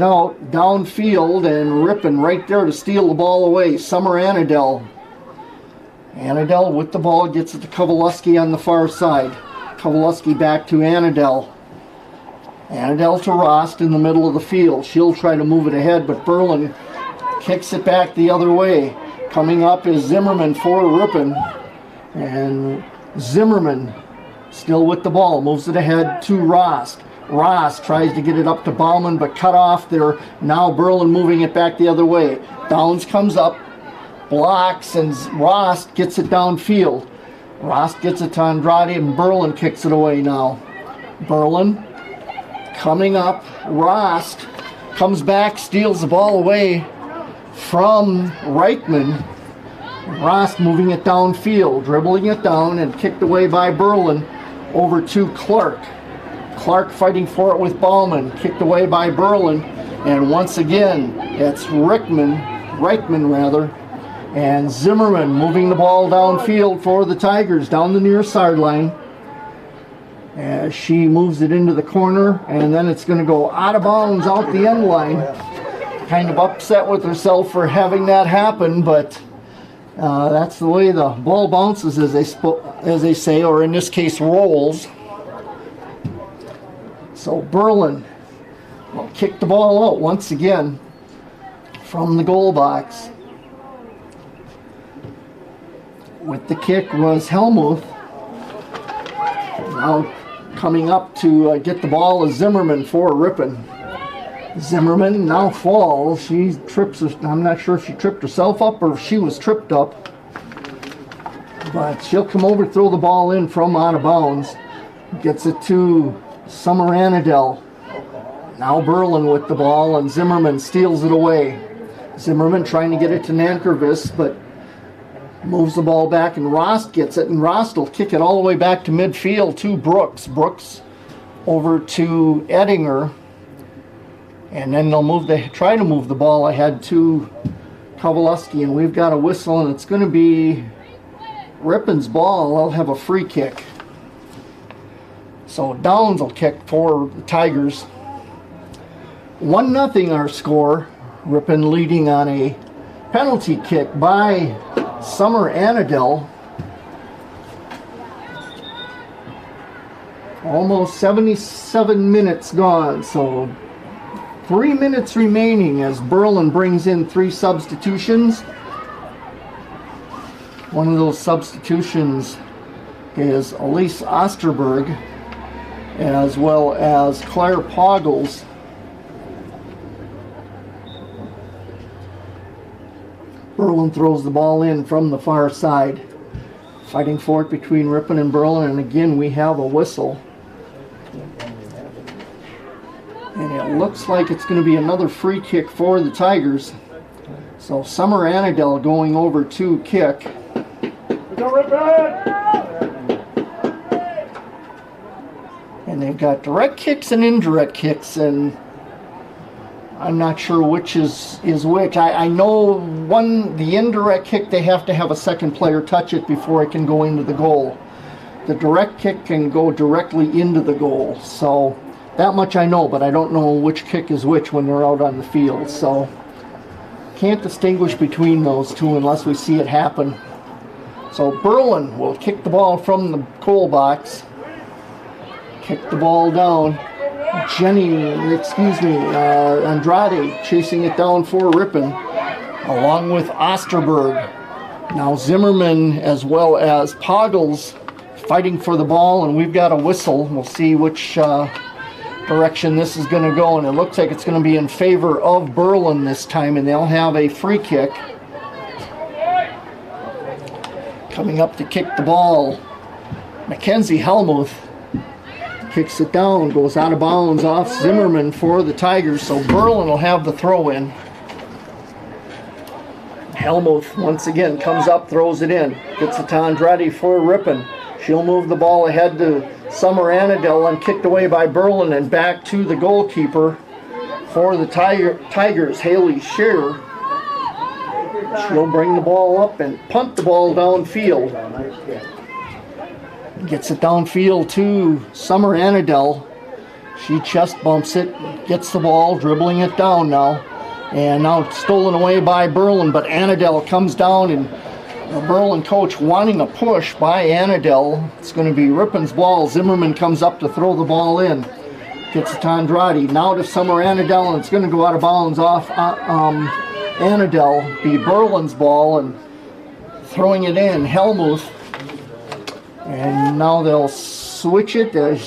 out downfield, and Ripon right there to steal the ball away. Summer Anadel. Anadel with the ball gets it to Kowalewski on the far side. Kowalewski back to Anadel. Anadel to Rost in the middle of the field. She'll try to move it ahead, but Berlin kicks it back the other way. Coming up is Zimmerman for Ripon. And Zimmerman still with the ball, moves it ahead to Rost. Rost tries to get it up to Bauman, but cut off there. Now Berlin moving it back the other way. Downs comes up, blocks, and Rost gets it downfield. Rost gets it to Andrade, and Berlin kicks it away now. Berlin coming up. Rost comes back, steals the ball away from Reichman. Rost moving it downfield, dribbling it down, and kicked away by Berlin over to Clark. Clark fighting for it with Bauman, kicked away by Berlin, and once again it's Reichman, and Zimmerman moving the ball downfield for the Tigers down the near sideline. As she moves it into the corner, and then it's going to go out of bounds out the end line. Kind of upset with herself for having that happen, but that's the way the ball bounces, as they say, or in this case, rolls. So Berlin will kick the ball out once again from the goal box. With the kick was Helmuth. Now coming up to get the ball is Zimmerman for Ripon. Zimmerman now falls. She trips. I'm not sure if she tripped herself up or if she was tripped up. But she'll come over, throw the ball in from out of bounds. Gets it to Summer Anadel. Now Berlin with the ball, and Zimmerman steals it away. Zimmerman trying to get it to Nankervis, but moves the ball back, and Rost gets it, and Rost will kick it all the way back to midfield to Brooks. Brooks over to Ettinger. And then they'll try to move the ball ahead to Kowalewski, and we've got a whistle, and it's going to be Ripon's ball. They'll have a free kick. So Downs will kick for the Tigers. 1-0 our score. Ripon leading on a penalty kick by Summer Anadel. Almost 77 minutes gone, so 3 minutes remaining as Berlin brings in 3 substitutions. One of those substitutions is Elise Osterberg, as well as Claire Poggles. Berlin throws the ball in from the far side. Fighting for it between Ripon and Berlin, and again we have a whistle. And it looks like it's going to be another free kick for the Tigers. So Summer Anadel going over to kick. And they've got direct kicks and indirect kicks, and I'm not sure which is which. I know the indirect kick, they have to have a second player touch it before it can go into the goal. The direct kick can go directly into the goal. So that much I know, but I don't know which kick is which when they're out on the field. So can't distinguish between those two unless we see it happen. So Berlin will kick the ball from the goal box. Kick the ball down. Andrade chasing it down for Ripon, along with Osterberg. Now Zimmerman as well as Poggles fighting for the ball, and we've got a whistle. We'll see which direction this is going to go, and it looks like it's going to be in favor of Berlin this time, and they'll have a free kick. Coming up to kick the ball, Mackenzie Helmuth kicks it down, goes out of bounds off Zimmerman for the Tigers, so Berlin will have the throw in. Helmuth once again comes up, throws it in, gets it to Andrade for Ripon. She'll move the ball ahead to Summer Anadel and kicked away by Berlin and back to the goalkeeper for the Tigers, Haley Scherer. She'll bring the ball up and punt the ball downfield. Gets it downfield to Summer Anadel. She chest bumps it, gets the ball, dribbling it down now. And now it's stolen away by Berlin, but Anadel comes down, and the Berlin coach wanting a push by Anadel. It's going to be Ripon's ball. Zimmerman comes up to throw the ball in. Gets it to Andrade. Now to Summer Anadel, and it's going to go out of bounds off Anadel. Be Berlin's ball, and throwing it in, Helmuth. And now they'll switch it as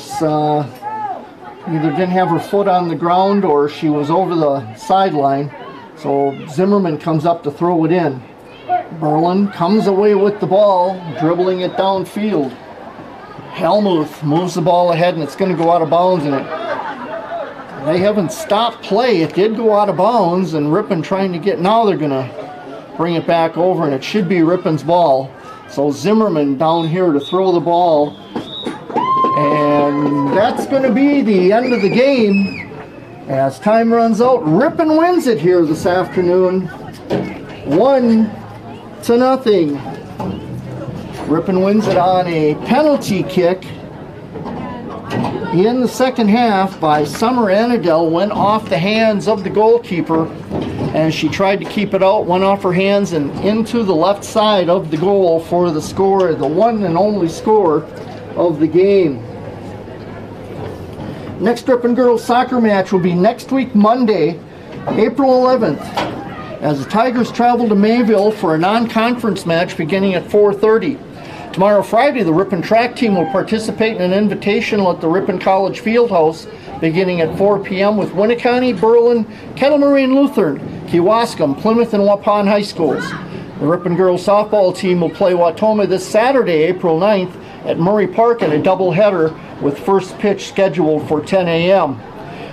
either didn't have her foot on the ground or she was over the sideline. So Zimmerman comes up to throw it in. Berlin comes away with the ball, dribbling it downfield. Helmuth moves the ball ahead, and it's going to go out of bounds, and they haven't stopped play. It did go out of bounds, and Ripon trying to get, now they're going to bring it back over, and it should be Ripon's ball. So Zimmerman down here to throw the ball, and that's going to be the end of the game. As time runs out, Ripon wins it here this afternoon, 1-0. Ripon wins it on a penalty kick in the second half by Summer Anadel. Went off the hands of the goalkeeper, and she tried to keep it out, went off her hands and into the left side of the goal for the score, the one and only score of the game. Next Ripon girls soccer match will be next week, Monday, April 11th, as the Tigers travel to Mayville for a non-conference match beginning at 4:30. Tomorrow, Friday, the Ripon track team will participate in an invitational at the Ripon College Fieldhouse beginning at 4 p.m. with Winneconne, Berlin, Kettle Moraine Lutheran, Kewaskum, Plymouth, and Waupun High Schools. The Ripon girls softball team will play Watoma this Saturday, April 9th, at Murray Park in a doubleheader with first pitch scheduled for 10 a.m.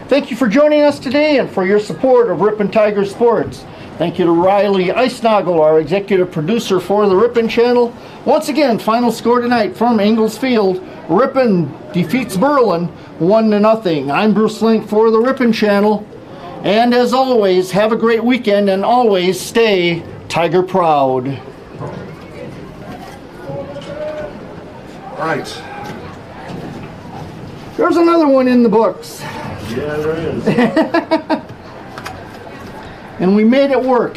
Thank you for joining us today and for your support of Ripon Tiger Sports. Thank you to Riley Eisnagel, our executive producer for the Ripon channel. Once again, final score tonight from Ingalls Field. Ripon defeats Berlin 1-0. I'm Bruce Link for the Ripon channel. And as always, have a great weekend and always stay Tiger proud. All right. There's another one in the books. Yeah, there is. And we made it work.